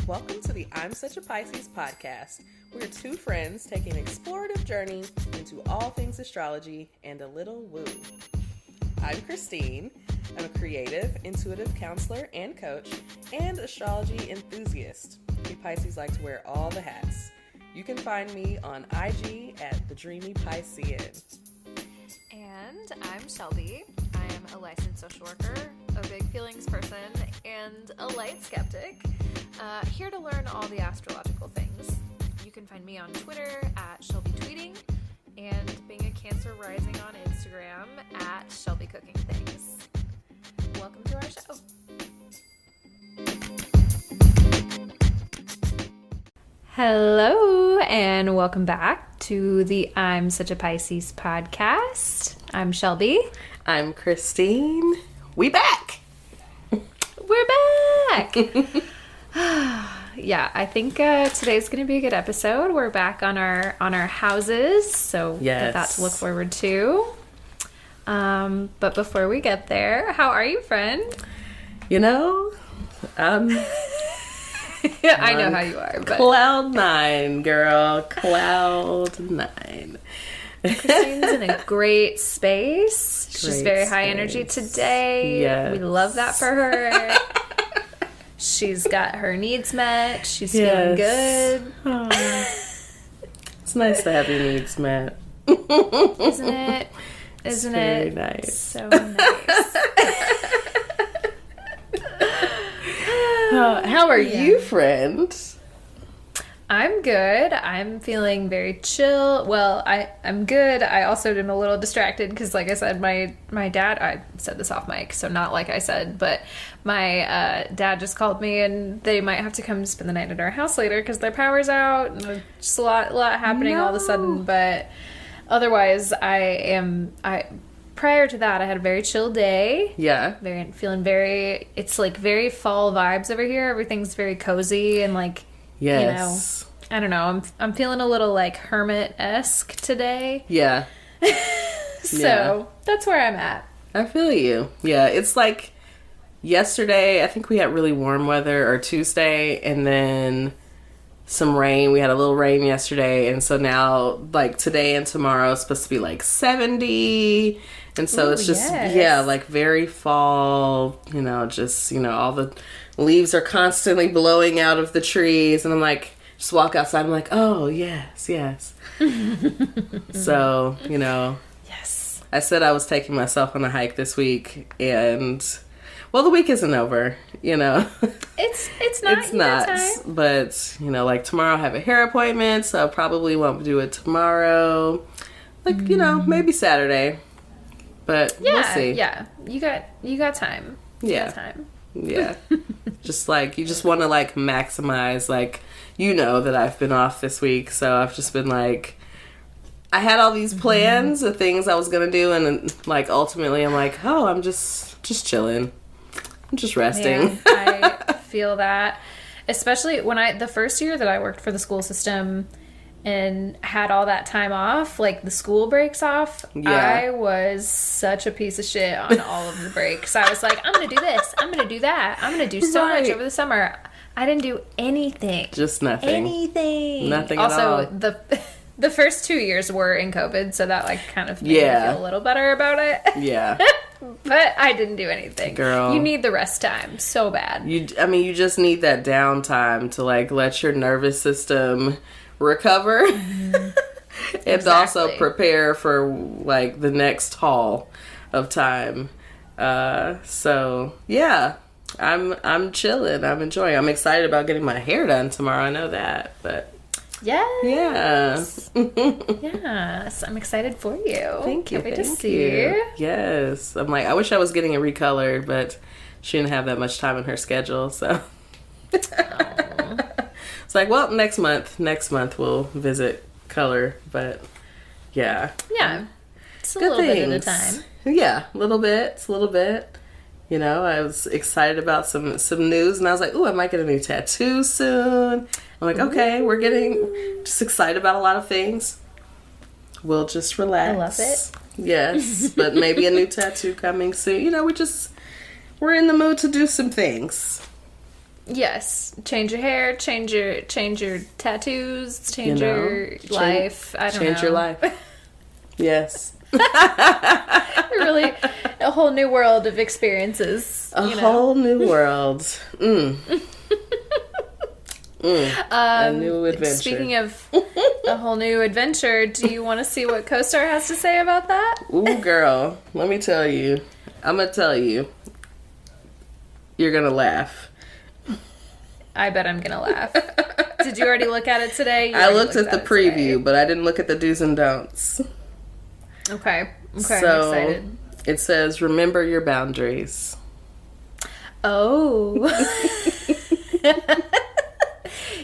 Welcome to the I'm Such a Pisces podcast. We're two friends taking an explorative journey into all things astrology and a little woo. I'm Christine. I'm a creative, intuitive counselor and coach, and astrology enthusiast. We Pisces like to wear all the hats. You can find me on IG at The Dreamy Piscean. And I'm Shelby. I am a licensed social worker, a big feelings person, and a light skeptic. Here to learn all the astrological things. You can find me on Twitter at Shelby Tweeting, and being a Cancer rising on Instagram at Shelby Cooking Things. Welcome to our show. Hello, and welcome back to the I'm Such a Pisces podcast. I'm Shelby. I'm Christine. We back! We're back! Yeah, I think today's going to be a good episode. We're back on our houses, so yes. Got that to look forward to. But before we get there, how are you, friend? You know, I know how you are. But Cloud 9, girl. Cloud 9. Christine's in a great space. She's very high energy today. Yes. We love that for her. She's got her needs met. She's feeling good. It's nice to have your needs met. Isn't it? Isn't very it? Nice. So nice. How are you, friend? I'm good. I'm feeling very chill. Well, I'm good. I also am a little distracted because, like I said, my dad, I said this off mic, so not like I said, but my dad just called me and they might have to come spend the night at our house later because their power's out and there's just a lot happening all of a sudden. But otherwise, prior to that, I had a very chill day. Yeah. It's like very fall vibes over here. Everything's very cozy and like, yes. you know, I don't know. I'm feeling a little like hermit-esque today. Yeah. So that's where I'm at. I feel you. Yeah. It's like yesterday, I think we had really warm weather, or Tuesday, and then some rain. We had a little rain yesterday, and so now like today and tomorrow it's supposed to be like 70, and so it's just like very fall, just all the leaves are constantly blowing out of the trees, and I'm like, just walk outside, I'm like, oh yes. So yes, I said I was taking myself on a hike this week, and well, the week isn't over, It's not. It's not. Time. But, like tomorrow I have a hair appointment, so I probably won't do it tomorrow. Like, maybe Saturday. But we'll see. Yeah. You got time. Yeah. Got time. Yeah. Just like, you just want to like maximize, like, that I've been off this week, so I've just been like, I had all these plans of things I was going to do, and like ultimately I'm like, oh, I'm just chilling. I'm just resting. Yeah, I feel that. Especially when the first year that I worked for the school system and had all that time off, like the school breaks off, I was such a piece of shit on all of the breaks. I was like, I'm going to do this. I'm going to do that. I'm going to do so much over the summer. I didn't do anything. Just nothing. Anything. Nothing at all. Also, the first 2 years were in COVID, so that like kind of made me feel a little better about it. Yeah. But I didn't do anything. Girl. You need the rest time so bad. You just need that downtime to like let your nervous system recover. And also prepare for like the next haul of time. So yeah, I'm chilling. I'm enjoying. I'm excited about getting my hair done tomorrow. I know that, but yes. Yes, I'm excited for you. Thank you. Happy to see you. Yes, I'm like, I wish I was getting it recolored, but she didn't have that much time in her schedule, so it's like, well, next month we'll visit color, but yeah, it's a little bit at a time. Yeah, a little bit. It's a little bit. I was excited about some news, and I was like, ooh, I might get a new tattoo soon. I'm like, okay, we're getting just excited about a lot of things. We'll just relax. I love it. Yes, but maybe a new tattoo coming soon. We're in the mood to do some things. Yes. Change your hair, change your tattoos, change You know, your life. I don't know. Change your life. Yes. Really, a whole new world of experiences. A whole new world. A new adventure. Speaking of a whole new adventure, do you want to see what CoStar has to say about that? Ooh, girl. Let me tell you. I'm going to tell you. You're going to laugh. I bet I'm going to laugh. Did you already look at it today? I looked at the preview, but I didn't look at the do's and don'ts. Okay, So, I'm excited. It says, remember your boundaries. Oh.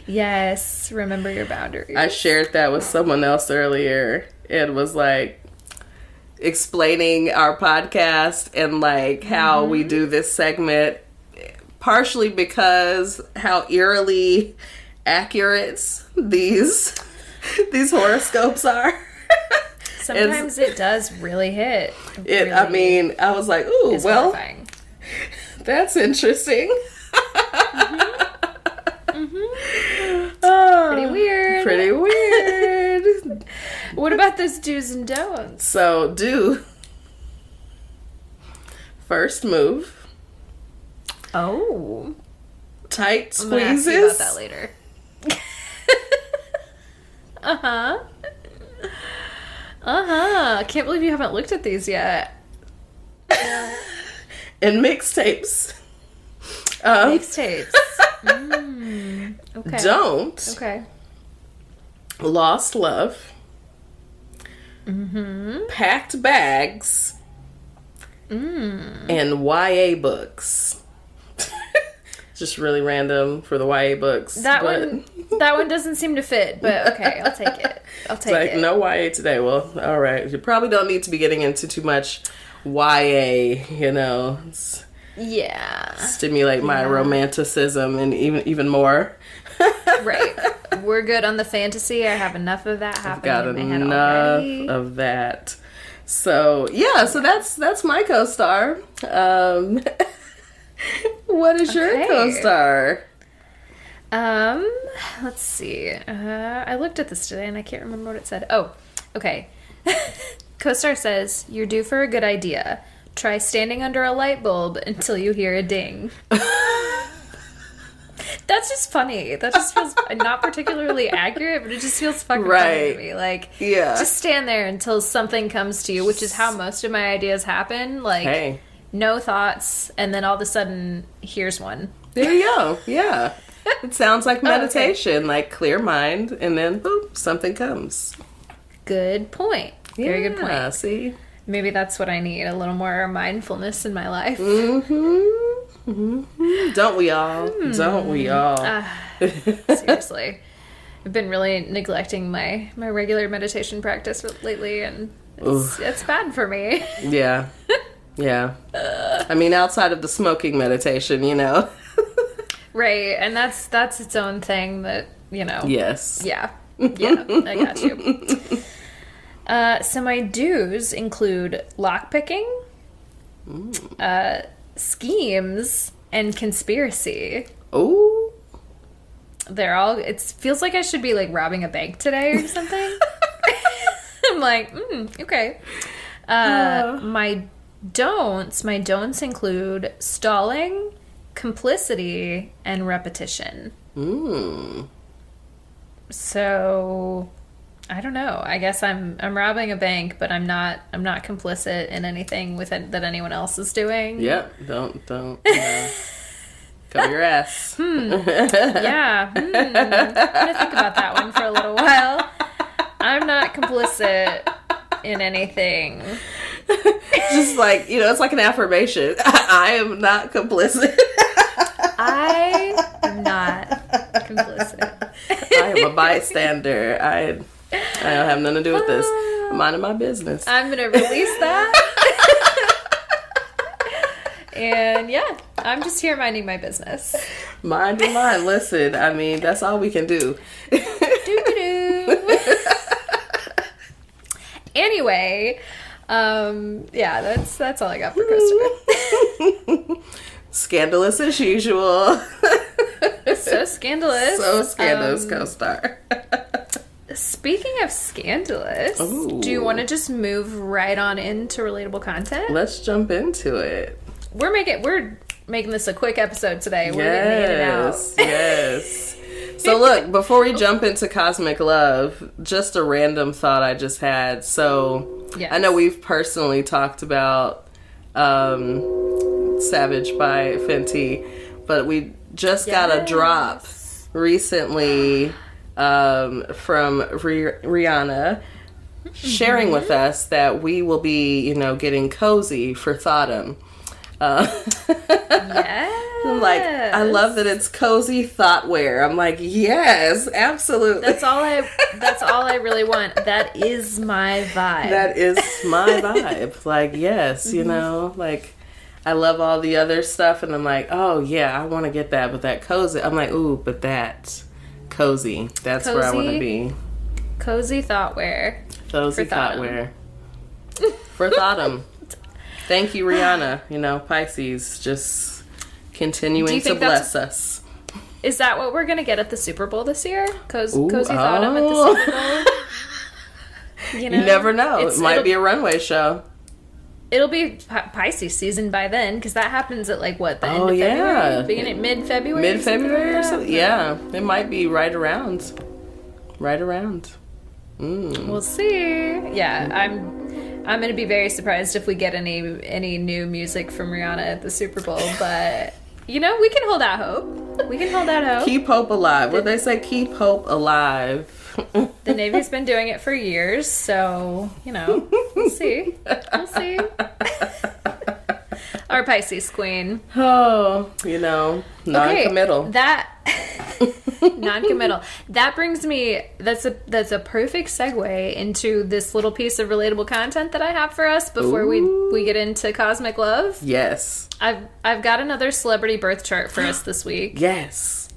Yes, remember your boundaries. I shared that with someone else earlier. It was like explaining our podcast and like how we do this segment, partially because how eerily accurate these horoscopes are. Sometimes it does really hit. I mean, I was like, ooh, well, horrifying. That's interesting. Pretty weird. Pretty weird. What about those do's and don'ts? So, first move. Oh. Tight I'm gonna ask squeezes. you about that later. I can't believe you haven't looked at these yet. And mixtapes. Mixtapes. Okay. Don't. Okay. Lost love. Packed bags. And YA books. Just really random for the YA books. That one doesn't seem to fit, but okay, I'll take it. It's like, no YA today. Well, all right. You probably don't need to be getting into too much YA, Yeah. Stimulate my romanticism and even more. Right. We're good on the fantasy. I have enough of that happening in my head already. Enough of that. So, yeah, so that's my co-star. What is your co-star? Let's see. I looked at this today and I can't remember what it said. Oh, okay. Co-star says, you're due for a good idea. Try standing under a light bulb until you hear a ding. That's just funny. That just feels not particularly accurate, but it just feels fucking funny to me. Like, just stand there until something comes to you, which is how most of my ideas happen. Like, no thoughts, and then all of a sudden, here's one. There you go. Yeah. It sounds like meditation, like clear mind, and then, boop, something comes. Good point. Very good point. Yeah, see? Maybe that's what I need, a little more mindfulness in my life. Don't we all? Don't we all? Seriously. I've been really neglecting my regular meditation practice lately, and it's bad for me. Yeah. Yeah. I mean, outside of the smoking meditation, Right, and that's its own thing that, Yes. Yeah. Yeah, I got you. So my do's include lockpicking, schemes, and conspiracy. Ooh. They're all, it feels like I should be like robbing a bank today or something. I'm like, okay. My don'ts include stalling, complicity, and repetition. So I don't know. I guess I'm robbing a bank, but I'm not complicit in anything with it that anyone else is doing. Yep. Don't cover your ass. Yeah. I'm gonna think about that one for a little while. I'm not complicit in anything. Just like, it's like an affirmation. I am not complicit. I am not complicit. I am a bystander. I don't have nothing to do with this. I'm minding my business. I'm gonna release that. And yeah, I'm just here minding my business. Minding mine. Listen, I mean, that's all we can do. Doo-doo. Anyway, yeah, that's all I got for Christopher. Scandalous as usual. So scandalous. So scandalous co-star. Speaking of scandalous, Ooh. do you want to just move right on into relatable content? Let's jump into it. We're making this a quick episode today. We're getting in and out. Yes. So look, before we jump into cosmic love, just a random thought I just had. So Yes. I know we've personally talked about Savage by Fenty, but we just got a drop recently from Rihanna sharing with us that we will be, getting cozy for Thoughtum. Yes. I'm like, I love that it's cozy thought wear. I'm like, yes, absolutely. That's all I really want. That is my vibe. That is my vibe. Like, yes, like I love all the other stuff and I'm like, oh yeah, I want to get that, but that cozy. I'm like, ooh, but that's cozy. That's where I want to be. Cozy thought wear. Cozy thought wear. For Thoughtum. Thank you, Rihanna. Pisces just continuing to bless us. Is that what we're going to get at the Super Bowl this year? Cozy Thoughtum at the Super Bowl? You never know. It might be a runway show. It'll be Pisces season by then, because that happens at the end of February? Yeah. Beginning mid-February? Mid-February or something? Yeah. It might be right around. We'll see. Yeah, I'm going to be very surprised if we get any new music from Rihanna at the Super Bowl, but we can hold out hope. Keep hope alive. What they say, keep hope alive. The Navy's been doing it for years, so, we'll see. Our Pisces queen. Oh, non-committal. Okay, non-committal. That brings me, that's a perfect segue into this little piece of relatable content that I have for us before we get into cosmic love. Yes. I've got another celebrity birth chart for us this week. Yes.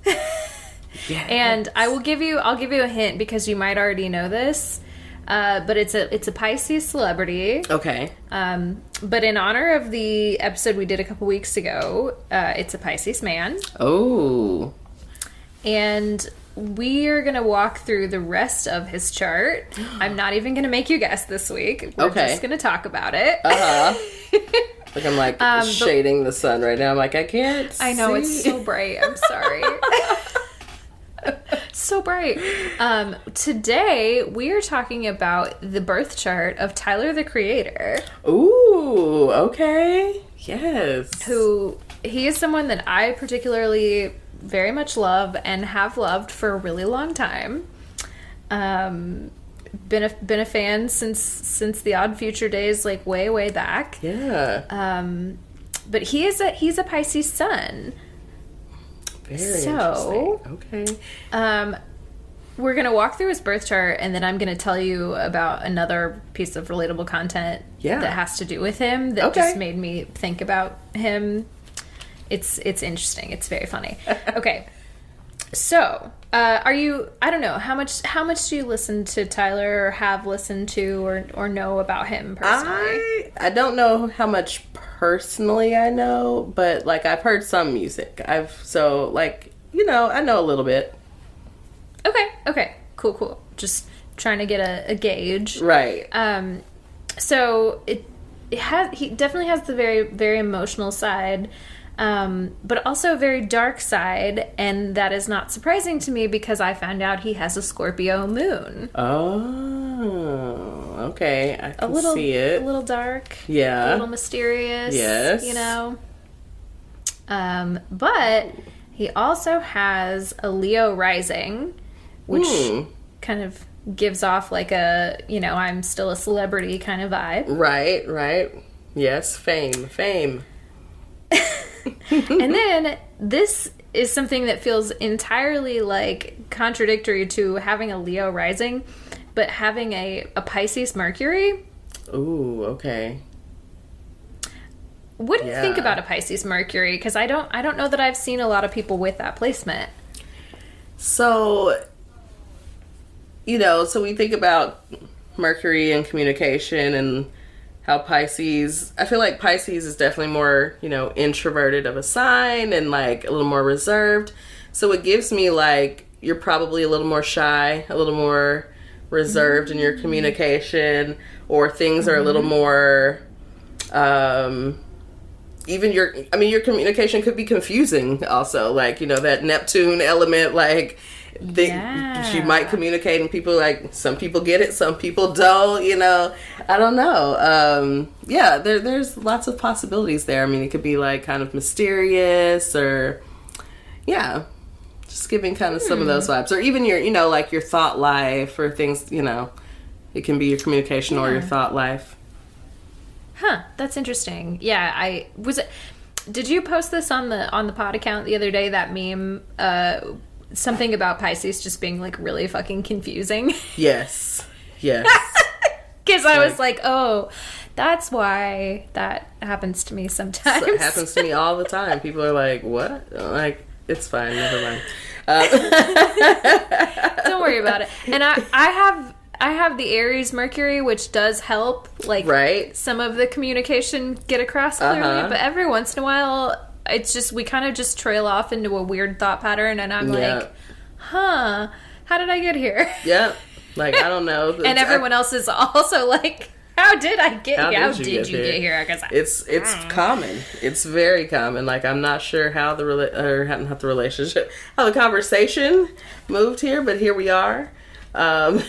Yes. And I'll give you a hint because you might already know this. But it's a Pisces celebrity. Okay. But in honor of the episode we did a couple weeks ago, it's a Pisces man. Oh. And we are going to walk through the rest of his chart. I'm not even going to make you guess this week. We're just going to talk about it. Like I'm shading the sun right now. I'm like, I can't I know, see. it's so bright. I'm sorry. So bright. Today, we are talking about the birth chart of Tyler, the Creator. Ooh, okay. Yes. He is someone that I particularly very much love and have loved for a really long time. Been a fan since the Odd Future days, like way back. Yeah. But he's a Pisces sun. Very interesting. Okay. We're going to walk through his birth chart, and then I'm going to tell you about another piece of relatable content that has to do with him that just made me think about him. It's interesting. It's very funny. Okay. So, I don't know, how much do you listen to Tyler or have listened to or know about him personally? I don't know how much personally I know, but like I've heard some music. I know a little bit. Okay. Cool. Just trying to get a gauge. Right. So he definitely has the very, very emotional side. But also a very dark side, and that is not surprising to me because I found out he has a Scorpio moon. Oh, okay. I can see it. A little dark. Yeah. A little mysterious. Yes. But he also has a Leo rising, which kind of gives off like a, I'm still a celebrity kind of vibe. Right. Yes, fame. And then this is something that feels entirely like contradictory to having a Leo rising, but having a Pisces Mercury. Ooh, okay. What do you think about a Pisces Mercury? Because I don't know that I've seen a lot of people with that placement. So, so we think about Mercury and communication and how Pisces, I feel like Pisces is definitely more, introverted of a sign and like a little more reserved. So it gives me like you're probably a little more shy, a little more reserved in your communication, or things are a little more even your communication could be confusing also, like, you know, that Neptune element, like you might communicate and people, like, some people get it, some people don't, you know. I don't know. There's lots of possibilities there. I mean, it could be like kind of mysterious, or just giving kind of some of those vibes, or even your, you know, like your thought life, or things, you know, it can be your communication or your thought life. Huh, that's interesting. Yeah, did you post this on the pod account the other day, that meme, something about Pisces just being like really fucking confusing? Yes. Because I was like, oh, that's why that happens to me sometimes. It happens to me all the time. People are like, what? Like, it's fine, never mind. Don't worry about it. And I have the Aries Mercury, which does help, like, some of the communication get across clearly, but every once in a while, it's just, we kind of just trail off into a weird thought pattern, and I'm like, how did I get here? Yeah. Like, I don't know. And everyone else is also like, how did I get here? How did you get here? It's common. It's very common. Like, I'm not sure how the conversation moved here, but here we are. But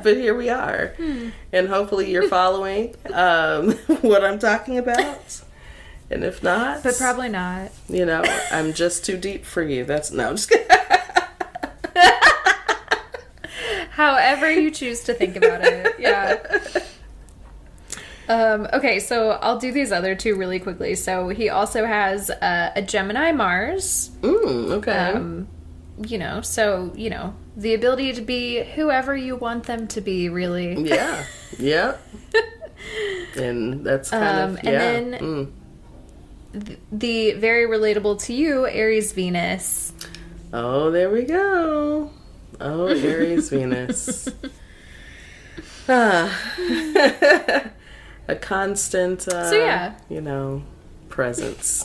here we are. And hopefully you're following what I'm talking about. And if not... But probably not. You know, I'm just too deep for you. No, I'm just kidding. However you choose to think about it. Yeah. Okay, so I'll do these other two really quickly. So he also has a Gemini Mars. Okay. You know, so, you know, the ability to be whoever you want them to be, really. Yeah. And that's kind of, and then the very relatable to you, Aries Venus. Oh, there we go. Oh, Aries Venus. A constant, you know, presence.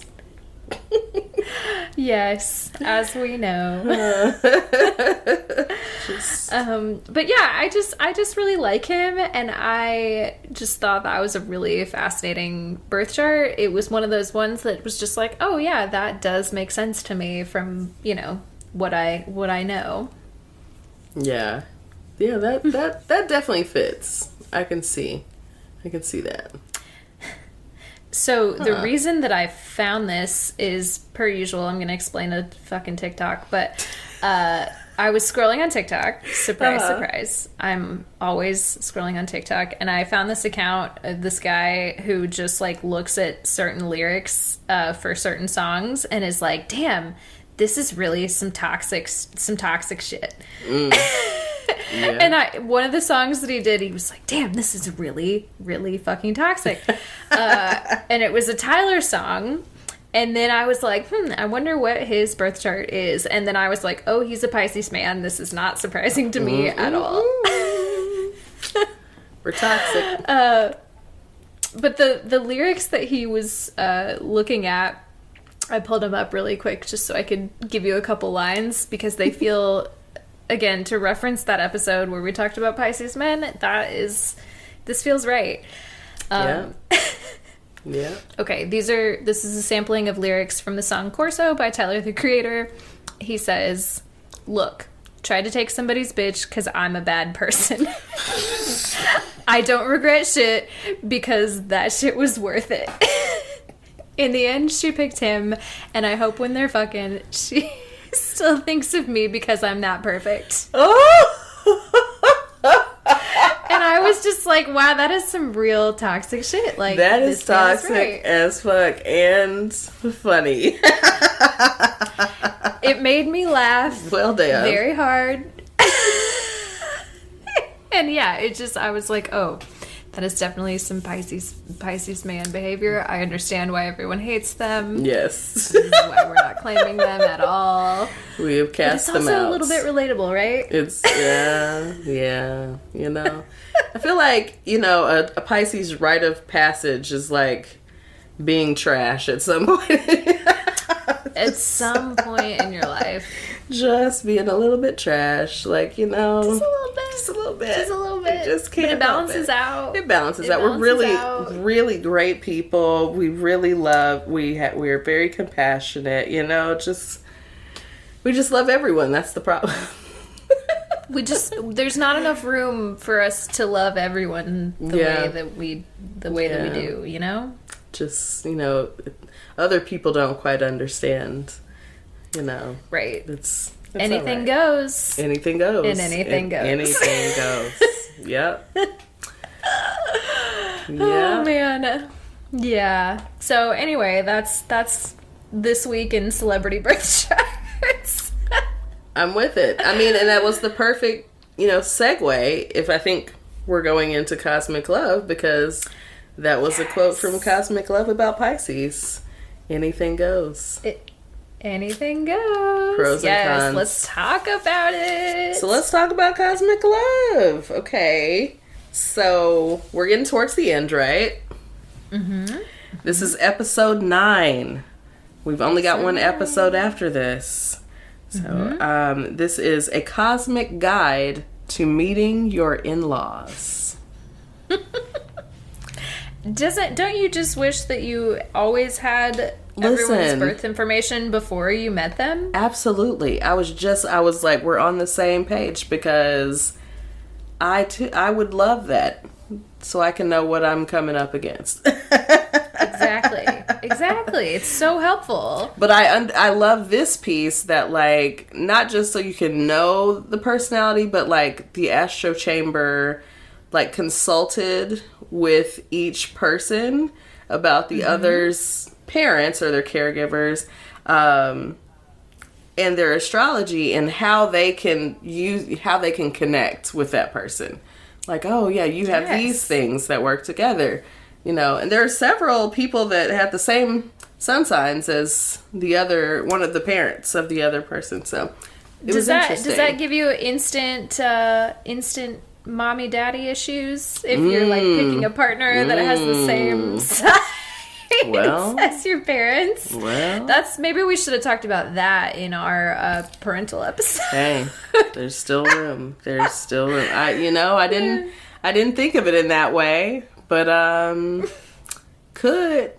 Yes, as we know. But yeah, I just really like him, and I just thought that was a really fascinating birth chart. It was one of those ones that was just like, oh yeah, that does make sense to me from, you know, what I know. Yeah, that definitely fits. I can see that. So the reason that I found this is, per usual, I'm going to explain a fucking TikTok, but I was scrolling on TikTok. Surprise. I'm always scrolling on TikTok, and I found this account of this guy who just, like, looks at certain lyrics for certain songs and is like, damn, this is really some toxic shit. Yeah. And one of the songs that he did, he was like, damn, this is really, really fucking toxic. And it was a Tyler song. And then I was like, I wonder what his birth chart is. And then I was like, oh, he's a Pisces man. This is not surprising to me at all. We're toxic. But the lyrics that he was looking at, I pulled them up really quick just so I could give you a couple lines, because they feel... Again, to reference that episode where we talked about Pisces men, this feels right. Yeah. Okay, this is a sampling of lyrics from the song Corso by Tyler, the Creator. He says, look, try to take somebody's bitch because I'm a bad person. I don't regret shit because that shit was worth it. In the end, she picked him, and I hope when they're fucking, she... still thinks of me because I'm not perfect. And I was just like, wow, that is some real toxic shit. Like, that is toxic as fuck and funny. It made me laugh. Well done. Very hard. And yeah, I was like, oh, that is definitely some Pisces man behavior. I understand why everyone hates them. Yes. This is why we're not claiming them at all. We have cast them out. It's also a little bit relatable, right? It's, yeah, you know. I feel like, you know, a Pisces rite of passage is like being trash at some point. at some point in your life. Just being a little bit trash, like, you know. Just a little bit. Just a little bit. Just a little bit. You just can't. But it balances out. It balances out. We're really, really great people. We really love. We're very compassionate. You know, we just love everyone. That's the problem. There's not enough room for us to love everyone the way that we do, you know? Just, you know, other people don't quite understand, you know. Right. It's anything right. goes. Anything goes. And anything goes. Anything goes. Yep. Oh, man. Yeah. So, anyway, that's this week in celebrity birth charts. I'm with it. I mean, and that was the perfect, you know, segue if I think we're going into Cosmic Love, because that was a quote from Cosmic Love about Pisces. Anything goes. Anything goes. Pros and cons. Let's talk about it. So let's talk about Cosmic Love. Okay. So we're getting towards the end, right? Mm-hmm. This is episode 9. We've only got one episode after this. So, this is a cosmic guide to meeting your in-laws. Don't you just wish that you always had everyone's birth information before you met them? Absolutely. I was like, we're on the same page, because I would love that, so I can know what I'm coming up against. Exactly. It's so helpful. But I love this piece that, like, not just so you can know the personality, but like the astro chamber, like, consulted with each person about the other's parents or their caregivers, and their astrology, and how they can connect with that person. Like, oh yeah, you have these things that work together. You know, and there are several people that have the same sun signs as one of the parents of the other person. So does that give you instant mommy daddy issues if you're like picking a partner that has the same signs as your parents? Well, maybe we should have talked about that in our parental episode. Hey, there's still room. There's still room. I didn't think of it in that way. But, could,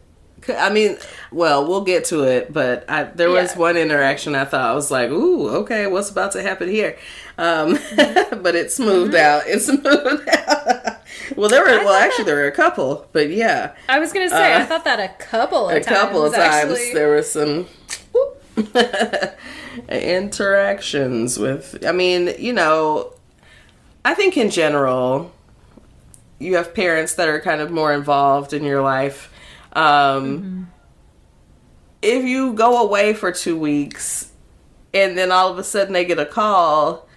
I mean, well, we'll get to it, but there was one interaction I thought, I was like, ooh, okay, what's about to happen here? But it smoothed out. It smoothed out. Well, there were a couple, but yeah. I was going to say, I thought that a couple of times, actually. There were some interactions with, I mean, you know, I think in general, you have parents that are kind of more involved in your life. If you go away for 2 weeks and then all of a sudden they get a call,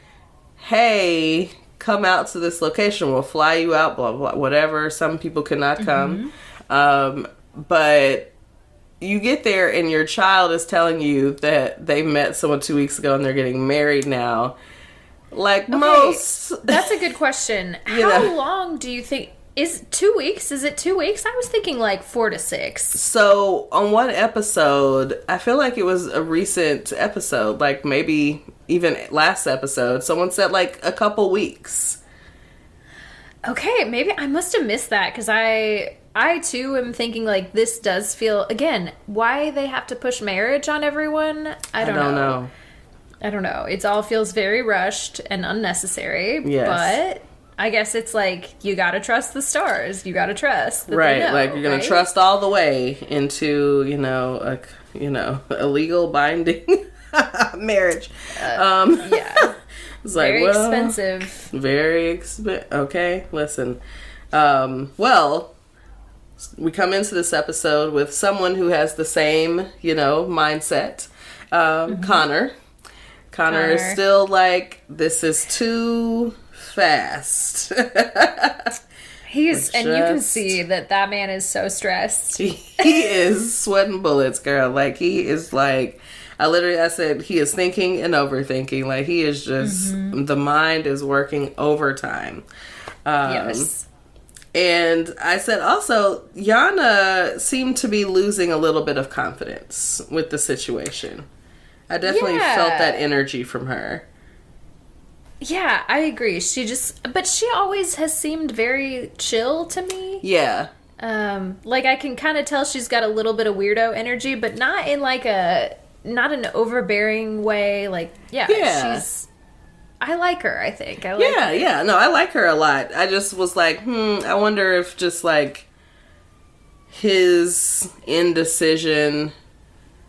hey, come out to this location, we'll fly you out, blah, blah, whatever. Some people cannot come. But you get there and your child is telling you that they met someone 2 weeks ago and they're getting married now. Like, most... That's a good question. How long do you think... Is 2 weeks? Is it 2 weeks? I was thinking like 4 to 6. So, on one episode, I feel like it was a recent episode, like maybe even last episode, someone said like a couple weeks. Okay, maybe I must have missed that, because I too am thinking like this does feel... Again, why they have to push marriage on everyone? I don't know. I don't know. It all feels very rushed and unnecessary. Yes. But I guess it's like, you gotta trust the stars. You gotta trust that they know, like you're gonna trust all the way into, a legal binding marriage. Yeah. It's like, very expensive. Very expensive. Okay, listen. Well, we come into this episode with someone who has the same, mindset. Connor is still like, this is too fast. You can see that man is so stressed. He is sweating bullets, girl. Like, he is like, I said, he is thinking and overthinking. Like, he is just, the mind is working overtime. Yes. And I said also, Yana seemed to be losing a little bit of confidence with the situation. I definitely felt that energy from her. Yeah, I agree. But she always has seemed very chill to me. Yeah. Like I can kind of tell she's got a little bit of weirdo energy, but not in like not an overbearing way. Like, I like her, I think. I like her. Yeah. No, I like her a lot. I just was like, I wonder if just like his indecision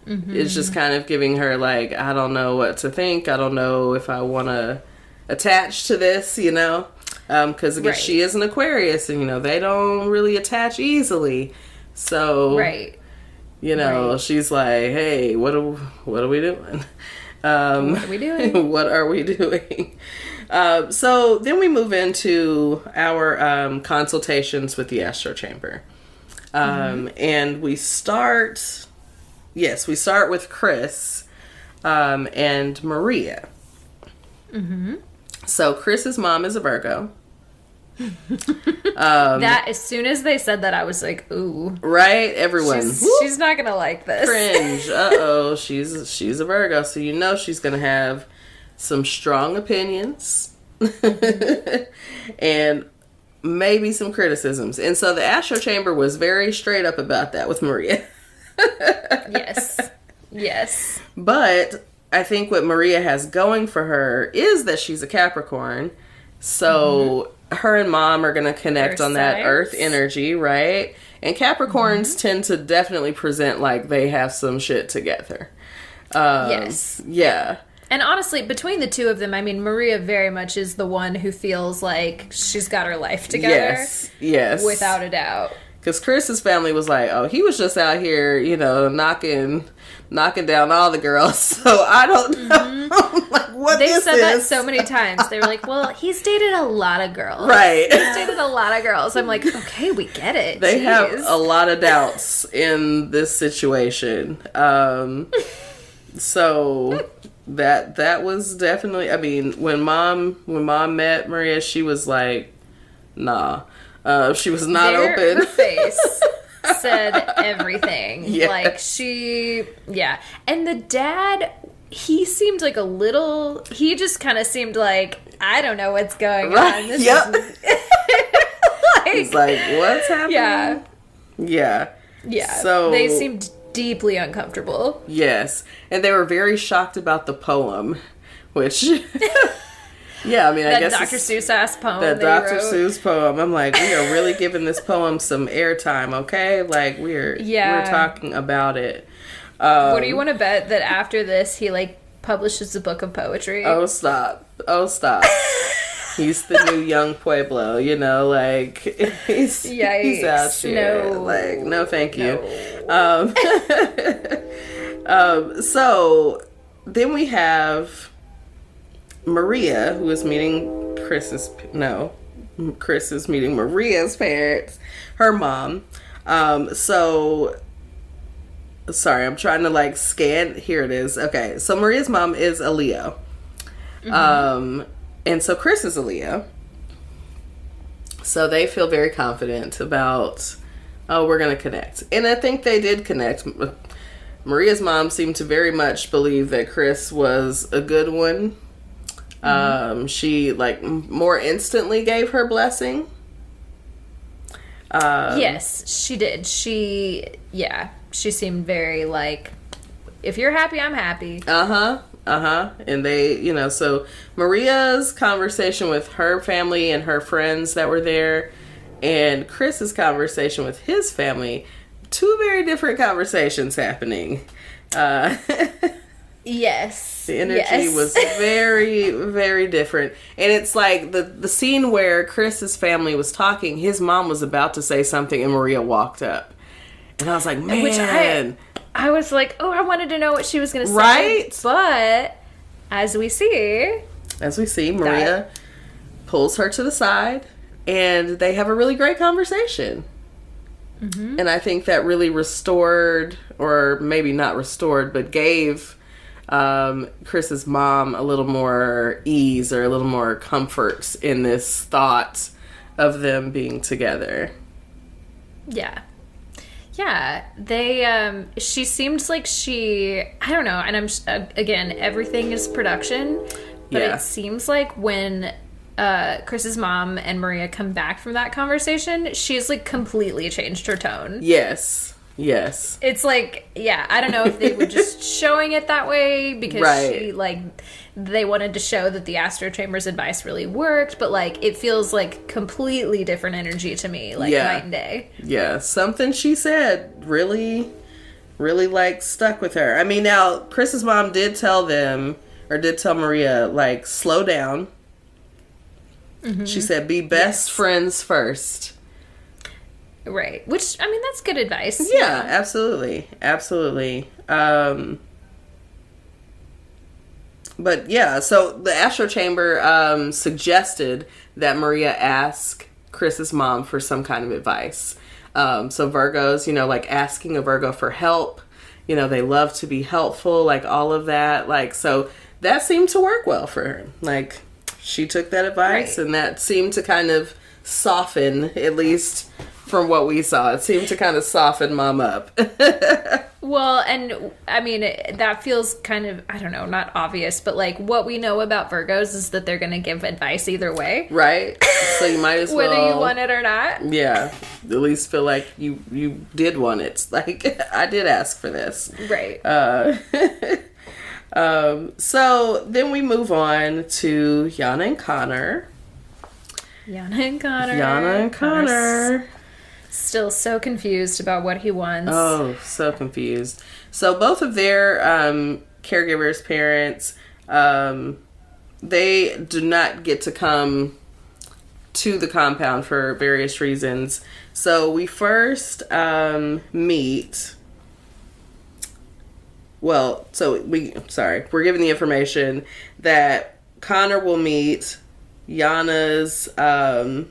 is just kind of giving her like, I don't know what to think. I don't know if I want to attach to this, you know? Because again, she is an Aquarius, and you know they don't really attach easily. So, you know, she's like, "Hey, what are we doing? What are we doing? What are we doing?" So then we move into our consultations with the Astro Chamber, and we start. Yes, we start with Chris and Maria. So Chris's mom is a Virgo. That as soon as they said that, I was like, "Ooh!" Right? Everyone, she's not gonna like this. Cringe. She's a Virgo, so you know she's gonna have some strong opinions and maybe some criticisms. And so the Astro Chamber was very straight up about that with Maria. Yes. But I think what Maria has going for her is that she's a Capricorn. So her and mom are going to connect on that earth energy, right? And Capricorns tend to definitely present like they have some shit together. Yes. Yeah. And honestly, between the two of them, I mean, Maria very much is the one who feels like she's got her life together. Yes. Without a doubt. Because Chris's family was like, oh, he was just out here, you know, knocking down all the girls. So I don't know like what They've this said is. that so many times. They were like, well, he's dated a lot of girls. Right. He's dated a lot of girls. I'm like, okay, we get it. They have a lot of doubts in this situation. So that was definitely, I mean, when mom met Maria, she was like, nah. She was not open. Her face said everything. Yes. Like And the dad, he seemed like he just kind of seemed like, I don't know what's going on. This is he's like, what's happening? Yeah. So they seemed deeply uncomfortable. Yes. And they were very shocked about the poem, which yeah, I mean, I guess Dr. Seuss ass poem. That Dr. Seuss poem. I'm like, we are really giving this poem some airtime, okay? Like we're talking about it. What do you want to bet that after this he like publishes a book of poetry? Oh stop! He's the new young Pueblo, you know, like he's out here. Like, no, thank you. So then we have Maria, who is meeting Chris is meeting Maria's parents, her mom. Sorry, I'm trying to like scan. Here it is. Okay, so Maria's mom is a Leo. And so Chris is a Leo. So they feel very confident about, we're going to connect. And I think they did connect. Maria's mom seemed to very much believe that Chris was a good one. She like more instantly gave her blessing. Yes, she did. She seemed very like, if you're happy, I'm happy. And they, so Maria's conversation with her family and her friends that were there, and Chris's conversation with his family, two very different conversations happening. Yes. The energy was very, very different. And it's like the scene where Chris's family was talking, his mom was about to say something and Maria walked up. And I was like, man. Which I was like, oh, I wanted to know what she was going to say. Right? But as we see, Maria pulls her to the side and they have a really great conversation. And I think that really restored, or maybe not restored, but gave Chris's mom a little more ease or a little more comfort in this thought of them being together. Yeah. Yeah, they, she seemed like I don't know, and again, everything is production, but it seems like when Chris's mom and Maria come back from that conversation, she's, like, completely changed her tone. Yes. It's like, yeah, I don't know if they were just showing it that way because she, like, they wanted to show that the Astro Chamber's advice really worked, but, like, it feels like completely different energy to me, like, night and day. Yeah, something she said really, really, like, stuck with her. I mean, now, Chris's mom did tell Maria, like, slow down. Mm-hmm. She said, be best friends first. Right. Which, I mean, that's good advice. Yeah, absolutely. But yeah, so the Astro Chamber suggested that Maria ask Chris's mom for some kind of advice. So Virgos, you know, like asking a Virgo for help, you know, they love to be helpful, like all of that. Like, so that seemed to work well for her. Like, she took that advice and that seemed to kind of soften, at least from what we saw. It seemed to kind of soften Mom up. Well, and I mean, that feels kind of, I don't know, not obvious, but like what we know about Virgos is that they're going to give advice either way. Right. So you might as well. Whether you want it or not. Yeah. At least feel like you did want it. Like, I did ask for this. Right. So then we move on to Yana and Connor. Yana and Connor. Still so confused about what he wants. Oh, so confused. So both of their caregivers, parents, they do not get to come to the compound for various reasons. So we first meet. Well, we're given the information that Connor will meet Yana's, oh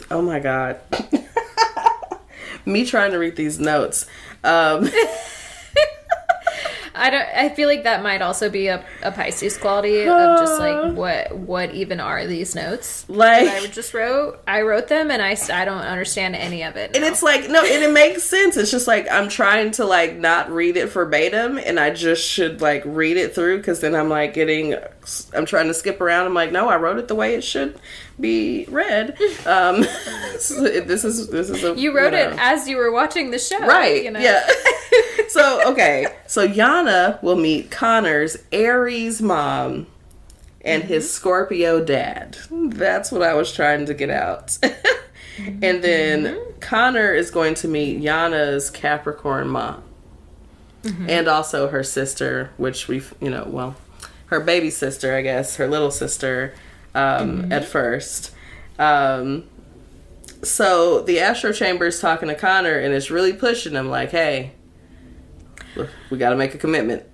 my God. Me trying to read these notes. I feel like that might also be a Pisces quality of just like what even are these notes? Like, I wrote them and I don't understand any of it now. And it's like, no, and it makes sense. It's just like I'm trying to like not read it verbatim, and I just should like read it through, because then I'm like I'm trying to skip around. I'm like, no, I wrote it the way it should be read. So this is you wrote it as you were watching the show, right? You know? Yeah. So Yana will meet Connor's Aries mom and his Scorpio dad. That's what I was trying to get out. And then Connor is going to meet Yana's Capricorn mom. And also her sister, which her baby sister, I guess, her little sister, at first. So the Astro Chamber is talking to Connor, and it's really pushing him like, hey, we got to make a commitment.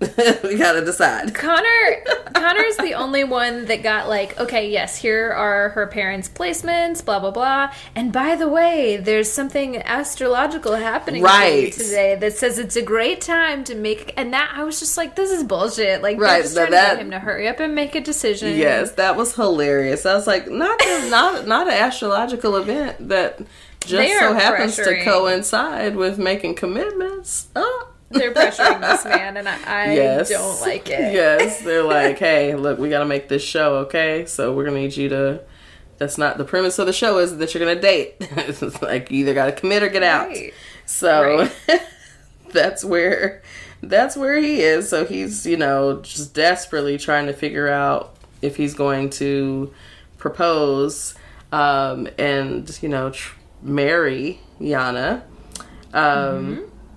We got to decide. Connor's the only one that got like, okay, yes, here are her parents' placements, blah, blah, blah. And by the way, there's something astrological happening today that says it's a great time to make, and that I was just like, this is bullshit. Like, they're just trying to get him to hurry up and make a decision. Yes, that was hilarious. I was like, not an astrological event that just so happens to coincide with making commitments. Oh. They're pressuring this man, and I don't like it. Yes, they're like, hey, look, we got to make this show, okay? So we're going to need you to... That's not... The premise of the show is that you're going to date. It's like, you either got to commit or get out. So that's where he is. So he's, just desperately trying to figure out if he's going to propose and, marry Yana.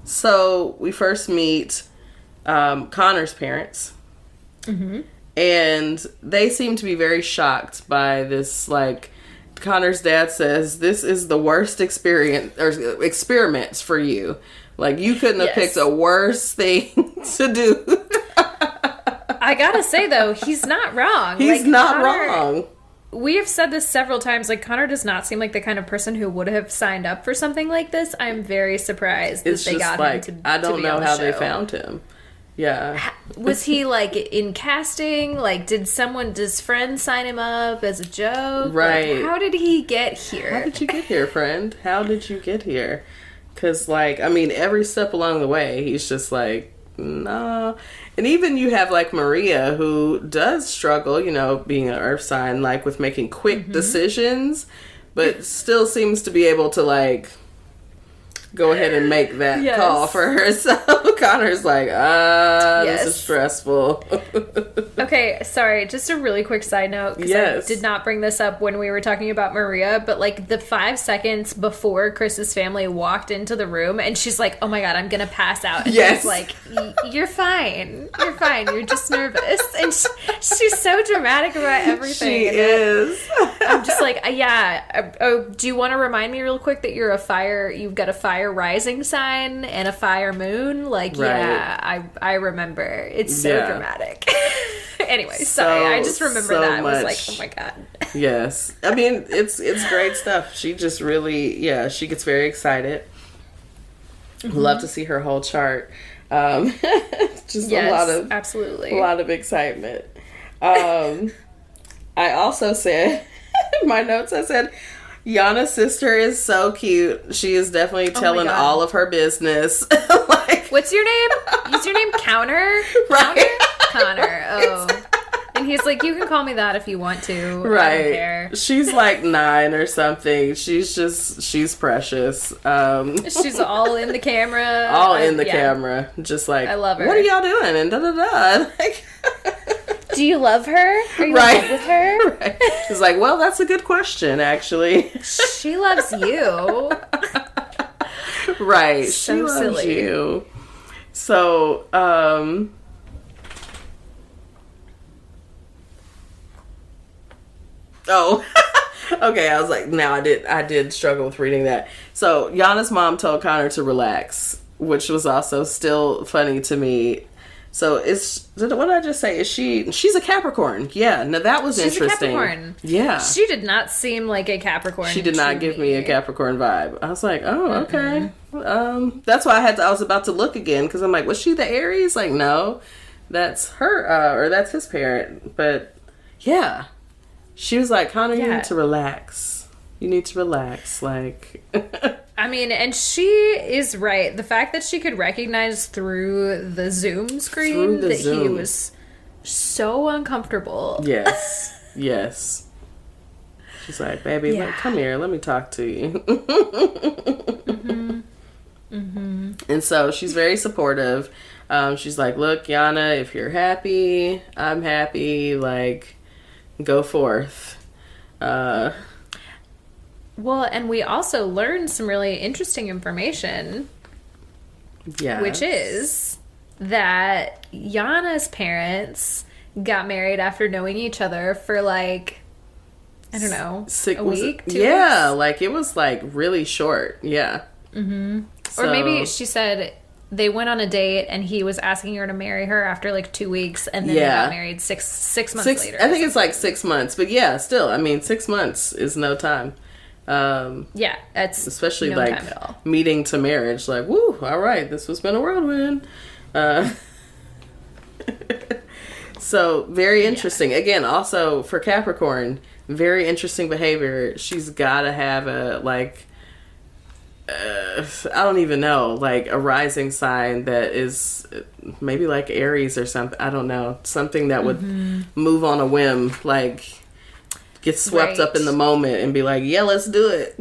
So we first meet Connor's parents, and they seem to be very shocked by this. Like, Connor's dad says, this is the worst experiments for you. Like, you couldn't have picked a worse thing to do. I gotta say, though, he's not wrong. He's not wrong. We have said this several times. Like, Connor does not seem like the kind of person who would have signed up for something like this. I'm very surprised that they got him to I don't be know on the how show. they found him. Yeah. Was he like in casting? Like, does friends sign him up as a joke? Right. Like, how did he get here? How did you get here, friend? How did you get here? Because, like, I mean, every step along the way, he's just like, nah. And even you have, like, Maria, who does struggle, you know, being an earth sign, like, with making quick decisions, but still seems to be able to, like, go ahead and make that call for herself. Connor's like, this is stressful. Okay, sorry, just a really quick side note, because I did not bring this up when we were talking about Maria, but like the 5 seconds before Chris's family walked into the room and she's like, oh my god, I'm gonna pass out. And he's like, you're fine. You're fine. You're just nervous. And she's so dramatic about everything. She is. I'm just like, do you want to remind me real quick that you've got a fire rising sign and a fire moon? Like, I remember. It's so dramatic. Anyway, sorry. I just remember that. I was like, oh my god. Yes. I mean, it's great stuff. She just really, she gets very excited. Love to see her whole chart. Just absolutely. A lot of excitement. I also said, in my notes, I said, Yana's sister is so cute. She is definitely telling all of her business. Like, what's your name? Is your name Counter? Right. Connor. Oh. And he's like, you can call me that if you want to. Right. I don't care. She's like 9 or something. She's precious. She's all in the camera. All in the camera. Just like, I love her. What are y'all doing? And da-da-da. Like, do you love her? Are you in love with her? Right. She's like, well, that's a good question, actually. She loves you. Right. So she loves silly. you. So, oh, okay. I was like, now I did struggle with reading that. So Yana's mom told Connor to relax, which was also still funny to me. So what did I just say? She's a Capricorn. Yeah. Now that was interesting. She's a Capricorn. Yeah. She did not seem like a Capricorn. She did not give me a Capricorn vibe. I was like, oh, okay. That's why I was about to look again, because I'm like, was she the Aries? Like, no, that's her, or that's his parent. But yeah, she was like, Connor, you need to relax. You need to relax. Like, I mean, and she is right. The fact that she could recognize through the Zoom screen he was so uncomfortable. Yes. Yes. She's like, baby, come here. Let me talk to you. And so she's very supportive. She's like, look, Yana, if you're happy, I'm happy. Like, go forth. Well, and we also learned some really interesting information. Yeah. Which is that Yana's parents got married after knowing each other for like, I don't know, a week? 2 weeks? Like it was like really short. Yeah. Mm-hmm. So, or maybe she said they went on a date and he was asking her to marry her after like 2 weeks, and then they got married six months later. I think it's like 6 months, but yeah, still, I mean, 6 months is no time. That's especially no like time at all. Meeting to marriage. Like, woo! All right, this has been a whirlwind. So very interesting. Again, also for Capricorn, very interesting behavior. She's got to have a like. I don't even know, like a rising sign that is maybe like Aries or something. I don't know, something that would move on a whim, like. Get swept up in the moment and be like, yeah, let's do it.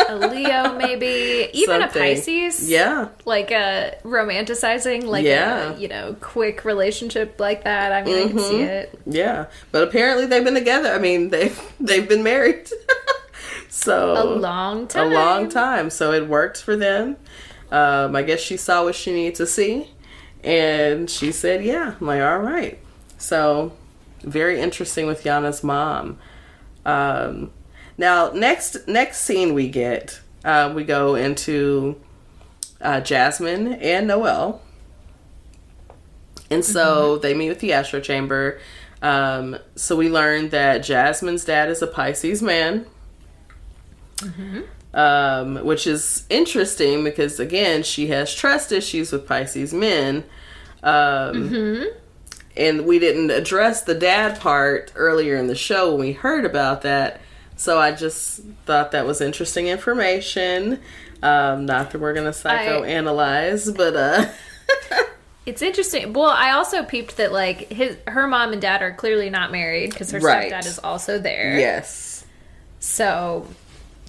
A Leo, maybe. Even a Pisces. Yeah. Like a romanticizing, like a, quick relationship like that. I mean, I can see it. Yeah. But apparently they've been together. I mean, they've been married. So. A long time. A long time. So it worked for them. I guess she saw what she needed to see. And she said, yeah. I'm like, all right. So. Very interesting with Yana's mom. Now, next scene we get, we go into Jasmine and Noelle. And so they meet with the Astro Chamber. So we learned that Jasmine's dad is a Pisces man. Which is interesting because, again, she has trust issues with Pisces men. And we didn't address the dad part earlier in the show when we heard about that. So I just thought that was interesting information. Not that we're going to psychoanalyze, but... It's interesting. Well, I also peeped that, like, her mom and dad are clearly not married because her stepdad is also there. Yes. So,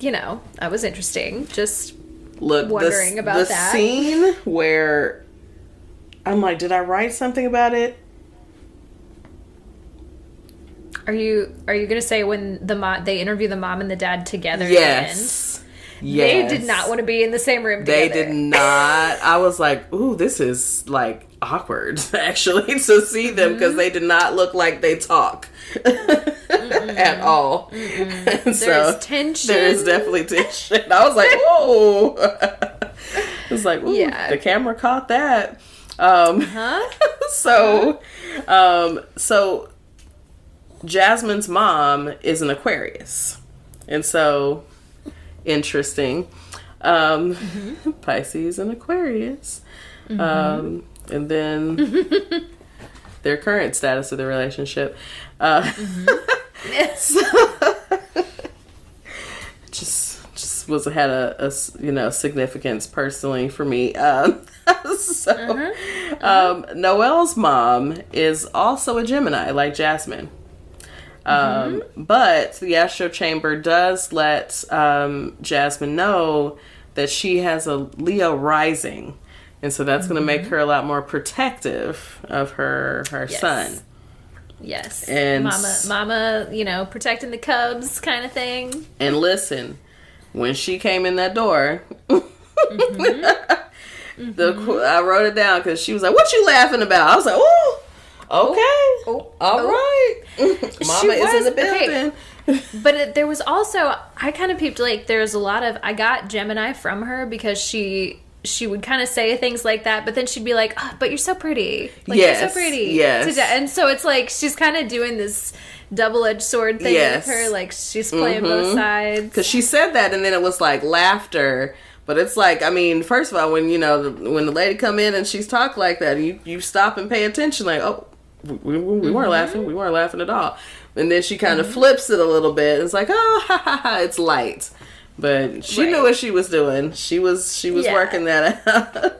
you know, that was interesting. Just wondering about that. The scene where I'm like, did I write something about it? Are you going to say when they interview the mom and the dad together? Yes. Yes. They did not want to be in the same room together. They did not. I was like, ooh, this is, like, awkward, actually, to see them, because they did not look like they talk at all. There's tension. There is definitely tension. I was like, whoa. It was like, ooh, the camera caught that. So Jasmine's mom is an Aquarius. And so... interesting. Pisces and Aquarius. And then their current status of the relationship. So, just had a significance personally for me. Noelle's mom is also a Gemini, like Jasmine. But the Astro Chamber does let Jasmine know that she has a Leo rising. And so that's going to make her a lot more protective of her son. Yes. And mama, protecting the cubs kind of thing. And listen, when she came in that door, I wrote it down because she was like, "What you laughing about?" I was like, "Oh, okay. All right." Mama is in the building. Okay. But there was also, I kind of peeped, like, there's a lot of, I got Gemini from her because she would kind of say things like that, but then she'd be like, "Oh, but you're so pretty. Like, you're so pretty." Yes. And so it's like, she's kind of doing this double-edged sword thing with her. Like, she's playing both sides. Because she said that, and then it was like laughter. But it's like, I mean, first of all, when the lady come in and she's talking like that, you stop and pay attention, like, oh, we weren't laughing. We weren't laughing at all. And then she kind of flips it a little bit. It's like, oh, ha, ha, ha, it's light. But she knew what she was doing. She was working that out.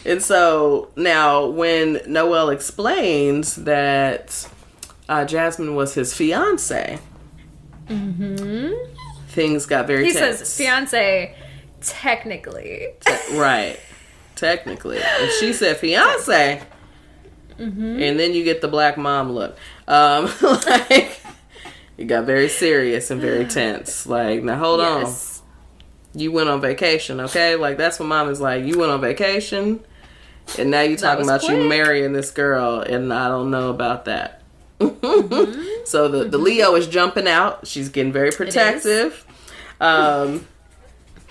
And so now when Noelle explains that Jasmine was his fiance, things got very tense. He says fiance technically. Right. Technically. And she said fiance. And then you get the black mom look. Like, it got very serious and very tense. Like, now hold on. You went on vacation, okay? Like, that's what mom is like. You went on vacation, and now you talking about you marrying this girl, and I don't know about that. So the Leo is jumping out. She's getting very protective.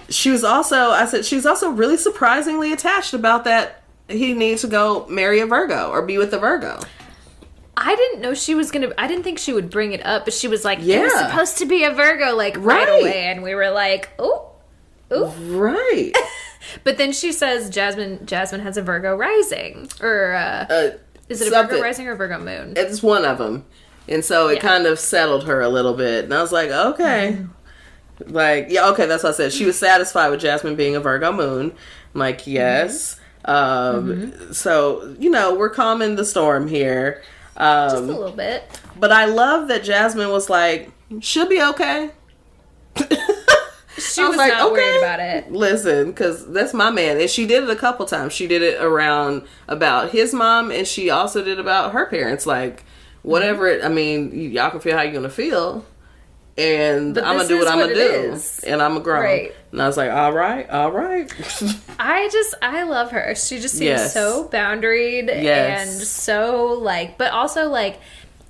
She was also really surprisingly attached about that he needs to go marry a Virgo or be with a Virgo. I didn't know she was gonna. I didn't think she would bring it up, but she was like, "You're supposed to be a Virgo," like right away, and we were like, "Oh, right." But then she says Jasmine has a Virgo rising, or is it a Virgo rising or a Virgo moon? It's one of them, and so it kind of settled her a little bit, and I was like, okay. Like, okay, that's what I said. She was satisfied with Jasmine being a Virgo moon. I'm like, yes. So, we're calming the storm here. Just a little bit. But I love that Jasmine was like, she'll be okay. She was like, not worried about it. Listen, because that's my man. And she did it a couple times. She did it about his mom, and she also did about her parents. Like, whatever y'all can feel how you're going to feel. And I'm going to do what I'm going to do. And I'm a grown. Right. And I was like, all right. I love her. She just seems so boundaried and so, like, but also, like,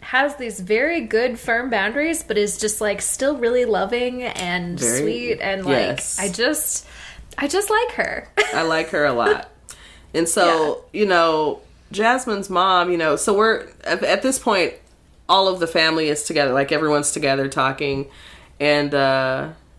has these very good, firm boundaries, but is just, like, still really loving and sweet. And, like, I just like her. I like her a lot. And so, Jasmine's mom, so we're, at this point, all of the family is together, like everyone's together talking, and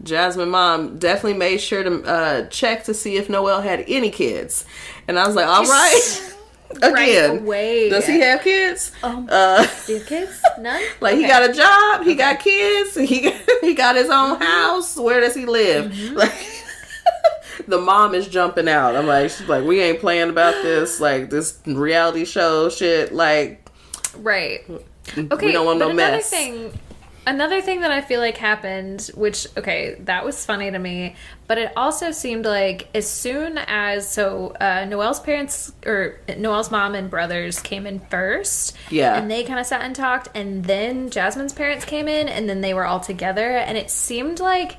Jasmine mom definitely made sure to check to see if Noel had any kids. And I was like, all right. Again, right away. Does he have kids? Does he have kids? None? Like, he got a job, he got kids, he got his own house. Where does he live? Like, the mom is jumping out. I'm like, she's like, we ain't playing about this, like, this reality show shit, like, right. Okay, we don't want no another mess. Another thing that I feel like happened, which, okay, that was funny to me, but it also seemed like as soon as, Noel's parents, or Noel's mom and brothers came in first. Yeah. And they kind of sat and talked, and then Jasmine's parents came in, and then they were all together, and it seemed like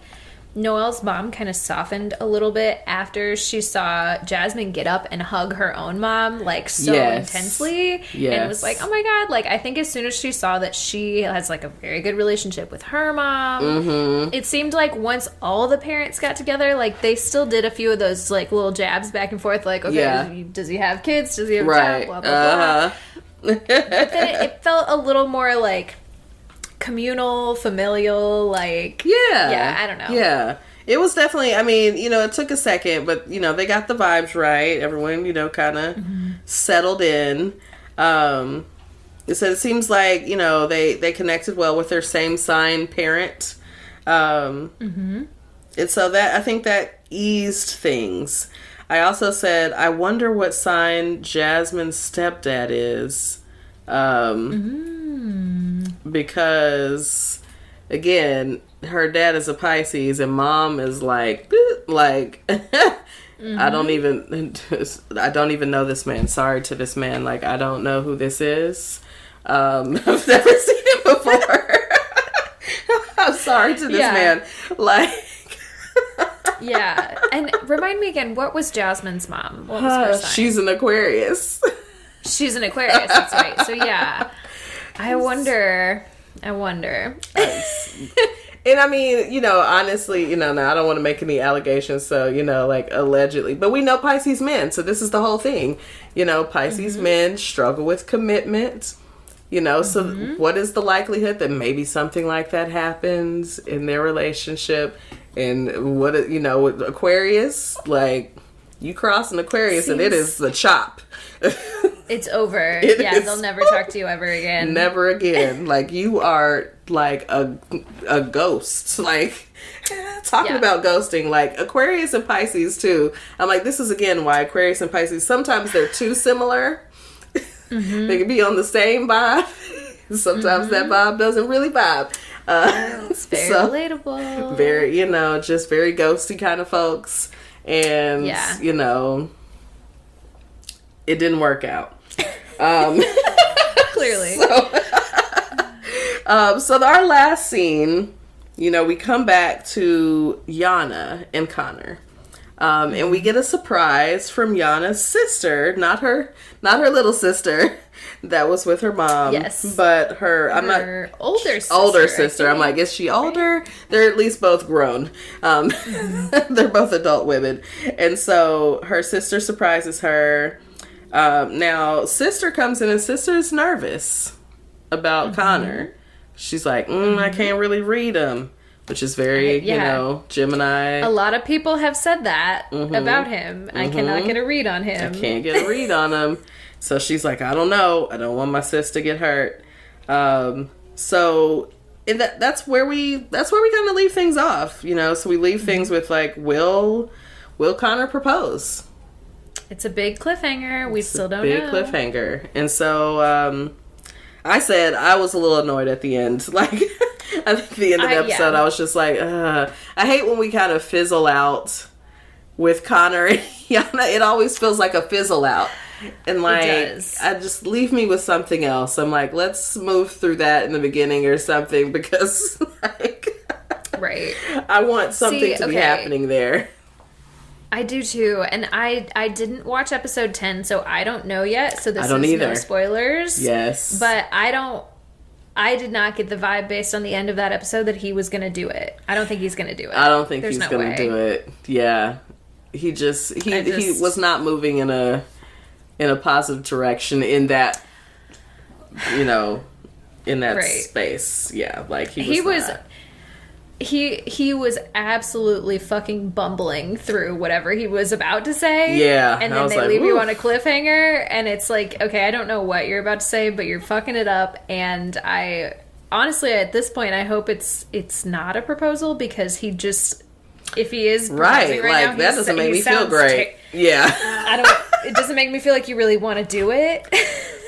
Noel's mom kind of softened a little bit after she saw Jasmine get up and hug her own mom, like, so intensely. Yes. And it was like, oh my God. Like, I think as soon as she saw that she has, like, a very good relationship with her mom, it seemed like once all the parents got together, like, they still did a few of those, like, little jabs back and forth, like, okay, does he have kids? Does he have a job? Blah, blah, blah. But then it felt a little more, like, communal, familial, like... Yeah, I don't know. Yeah. It was definitely, I mean, you know, it took a second, but, you know, they got the vibes right. Everyone, you know, kind of settled in. So it seems like, you know, they connected well with their same sign parent. And so that, I think that eased things. I also said, I wonder what sign Jasmine's stepdad is. Because, again, her dad is a Pisces and mom is like I don't even know this man. Sorry to this man. Like, I don't know who this is. I've never seen him before. I'm sorry to this man. Like, yeah. And remind me again, what was Jasmine's mom? What was her sign? She's an Aquarius. She's an Aquarius, that's right. So yeah. I wonder. And I mean, you know, honestly, you know, now I don't want to make any allegations, so, you know, like, allegedly. But we know Pisces men, so this is the whole thing. You know, Pisces men struggle with commitment, you know, so what is the likelihood that maybe something like that happens in their relationship? And what, you know, with Aquarius, like, you cross an Aquarius and it is the chop. It's over. They'll never talk to you ever again. Never again. Like, you are like a ghost. Like, talking about ghosting, like Aquarius and Pisces too. I'm like, this is again why Aquarius and Pisces, sometimes they're too similar. They can be on the same vibe. Sometimes that vibe doesn't really vibe. It's very relatable. Very, you know, just very ghosty kind of folks. And, you know, it didn't work out. Clearly. So our last scene, you know, we come back to Yana and Connor. And we get a surprise from Yana's sister, not her little sister that was with her mom. Yes. But her older sister. I'm like, is she older? They're at least both grown. They're both adult women. And so her sister surprises her. Now, sister comes in and sister's nervous about Connor. She's like, I can't really read him. Which is very, you know, Gemini. A lot of people have said that about him. I cannot get a read on him. I can't get a read on him. So she's like, I don't know. I don't want my sis to get hurt. So that's where we kind of leave things off, you know. So we leave things with like, will Connor propose? It's a big cliffhanger. We still don't know. Big cliffhanger. And so I said I was a little annoyed at the end. Like, at the end of the episode, I was just like, I hate when we kind of fizzle out with Connor and Yana. It always feels like a fizzle out. And like, I just leave me with something else. I'm like, let's move through that in the beginning or something, because like, right. I want something to be happening there. I do too, and I didn't watch episode 10, so I don't know yet. So this is either. No spoilers. Yes, but I did not get the vibe based on the end of that episode that he was going to do it. I don't think he's going to do it. I don't think he's going to do it. Yeah, he was not moving in a positive direction in that, you know, in that space. Yeah, like he was. he was absolutely fucking bumbling through whatever he was about to say. Yeah. And then they leave you on a cliffhanger, and it's like, okay, I don't know what you're about to say, but you're fucking it up. And I honestly, at this point, I hope it's not a proposal, because he just, if he is proposing right now, that doesn't make me feel great. It doesn't make me feel like you really want to do it.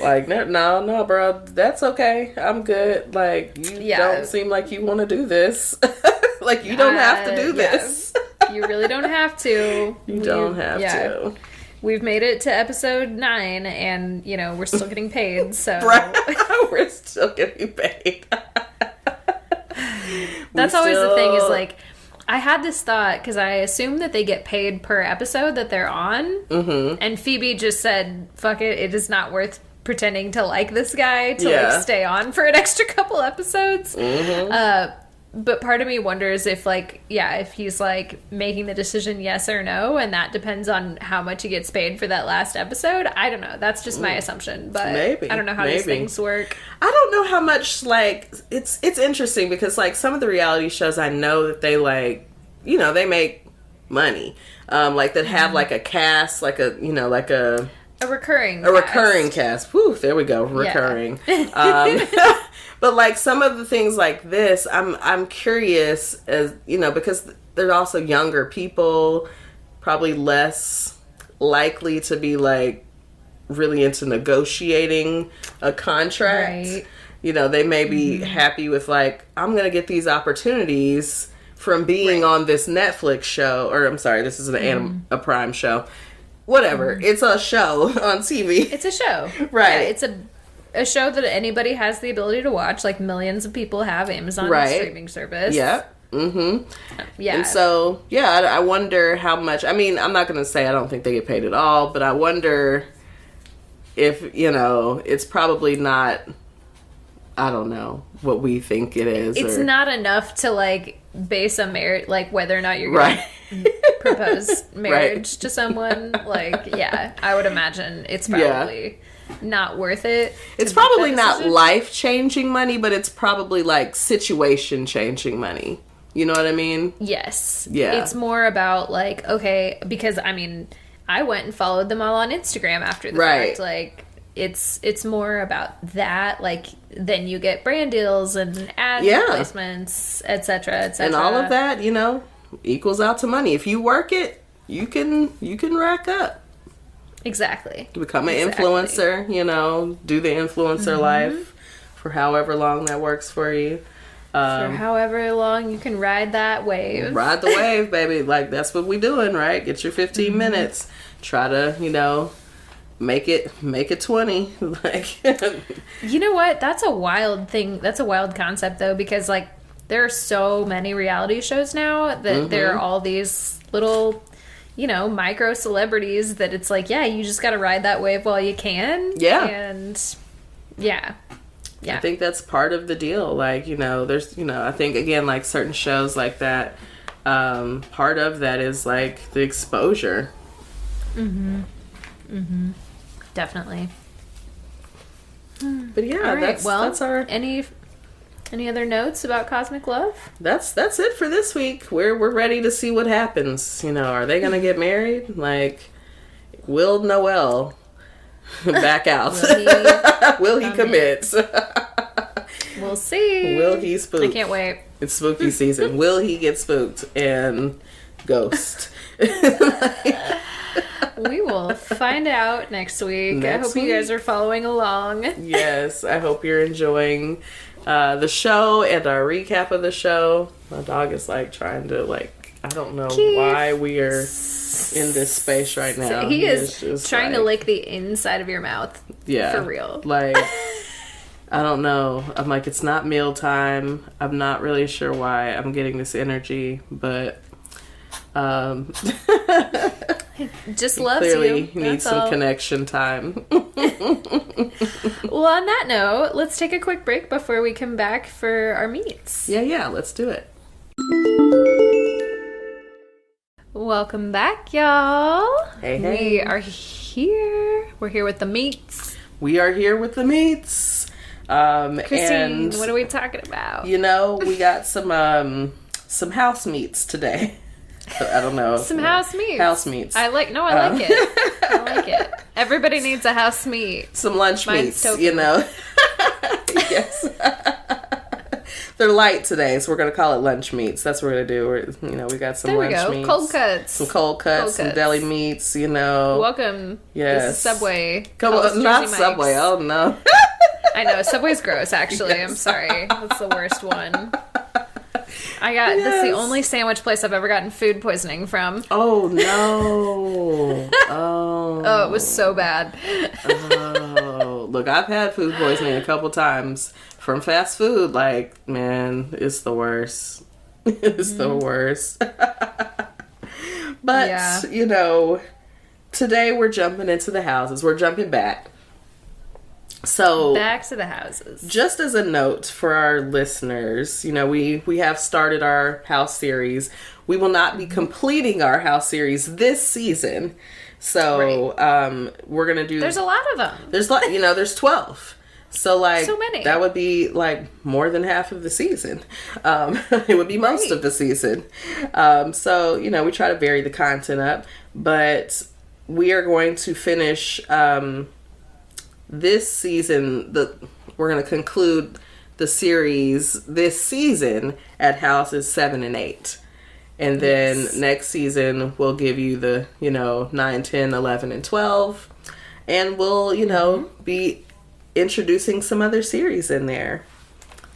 Like, no, bro, that's okay. I'm good. Like, you don't seem like you want to do this. Like, you don't have to do this. You really don't have to. You don't have to. We've made it to episode 9, and, you know, we're still getting paid, so. Right. We're still getting paid. That's always the thing, is, like, I had this thought, because I assume that they get paid per episode that they're on, and Phoebe just said, fuck it, it is not worth pretending to like this guy to like stay on for an extra couple episodes. But part of me wonders if, like, if he's like making the decision yes or no, and that depends on how much he gets paid for that last episode. I don't know, that's just my assumption, but I don't know how these things work. I don't know how much, like, it's interesting, because like some of the reality shows, I know that they, like, you know, they make money, like that have like a cast, like a, you know, like a recurring cast. Whew, there we go, recurring. But like some of the things like this, I'm curious, as you know, because they're also younger people, probably less likely to be like really into negotiating a contract. Right. You know, they may be happy with like, I'm gonna get these opportunities from being on this Netflix show, or I'm sorry, this is a Prime show. Whatever. It's a show on TV. It's a show. Right. Yeah, it's a show that anybody has the ability to watch. Like, millions of people have Amazon streaming service. Yeah. Yeah. And so, I wonder how much, I mean, I'm not going to say I don't think they get paid at all, but I wonder if, you know, it's probably not, I don't know, what we think it is. It's not enough to, like, base a marriage, like, whether or not you're going to propose marriage to someone. Like, I would imagine it's probably not worth it. It's probably not life-changing money, but it's probably, like, situation-changing money. You know what I mean? Yes. Yeah. It's more about, like, okay, because, I mean, I went and followed them all on Instagram after the fact. Like, it's more about that, like, then you get brand deals and ad placements, etc., etc. And all of that, you know, equals out to money. If you work it, you can rack up. Exactly. Become an influencer, you know, do the influencer life for however long that works for you. For however long you can ride that wave. Ride the wave, baby. Like, that's what we doing, right? Get your 15 minutes. Try to, you know, make it 20. Like, you know what? That's a wild thing. That's a wild concept, though, because, like, there are so many reality shows now that there are all these little, you know, micro celebrities that it's like, you just got to ride that wave while you can. Yeah. And I think that's part of the deal. Like, you know, there's, you know, I think, again, like certain shows like that, part of that is like the exposure. Definitely. But that's our... Any other notes about Cosmic Love? That's it for this week. We're ready to see what happens. You know, are they gonna get married? Like, will Noel back out? Will he commit? We'll see. Will he spook? I can't wait. It's spooky season. Will he get spooked and ghost? We will find out next week. I hope you guys are following along. Yes, I hope you're enjoying the show and our recap of the show. My dog is like trying to, like, I don't know why we are in this space right now. He is trying to lick the inside of your mouth. Yeah. For real. Like, I don't know. I'm like, it's not mealtime. I'm not really sure why I'm getting this energy, but just loves clearly you. Clearly needs some connection time. Well, on that note, let's take a quick break before we come back for our meets. Yeah, let's do it. Welcome back, y'all. Hey. We are here. We're here with the meets. We are here with the meets. Christine, what are we talking about? You know, we got some some house meats today. I don't know. Some house meats. House meats. I like it. I like it. Everybody needs a house meat. Some lunch Mine's meats, tofu. you know. Yes. They're light today, so we're going to call it lunch meats. That's what we're going to do. We got some lunch meats. Cold cuts. Some cold cuts, some deli meats, Welcome. Yes. This is Subway. Come on, not Subway. Oh, no. I know. Subway's gross, actually. Yes. I'm sorry. That's the worst one. That's the only sandwich place I've ever gotten food poisoning from. Oh, no. Oh, it was so bad. Oh, look, I've had food poisoning a couple times from fast food. Like, man, it's the worst. It's the worst. But, today we're jumping into the houses. We're jumping back. So back to the houses. Just as a note for our listeners, we have started our house series. We will not be completing our house series this season. So we're gonna do. There's a lot of them. There's there's 12. So so many. That would be more than half of the season. It would be most of the season. So we try to vary the content up, but we are going to finish. This season, we're going to conclude the series this season at houses 7 and 8. And then next season, we'll give you the, 9, 10, 11, and 12. And we'll, be introducing some other series in there.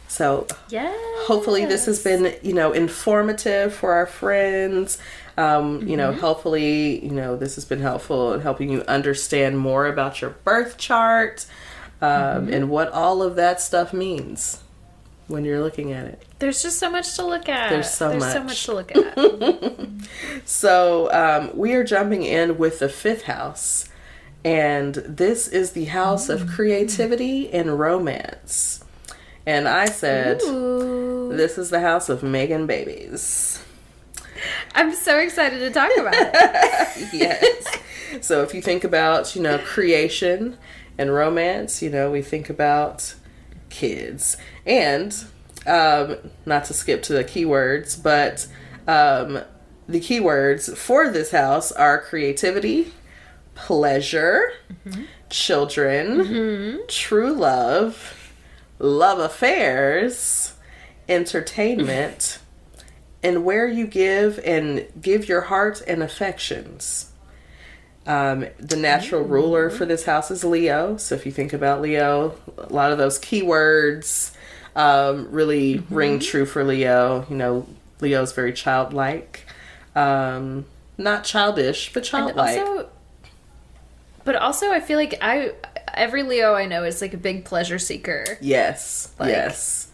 So hopefully this has been, informative for our friends. Hopefully, this has been helpful in helping you understand more about your birth chart and what all of that stuff means when you're looking at it. There's just so much to look at. There's so much to look at. So we are jumping in with the 5th house. And this is the house of creativity and romance. And I said, this is the house of making babies. I'm so excited to talk about it. Yes. So if you think about, creation and romance, we think about kids. And not to skip to the keywords, but the keywords for this house are creativity, pleasure, children, true love, love affairs, entertainment, and where you give your heart and affections. The natural ruler for this house is Leo. So if you think about Leo, a lot of those keywords really ring true for Leo. Leo's very childlike. Not childish, but childlike. But also, I feel like every Leo I know is a big pleasure seeker. Yes. Yes.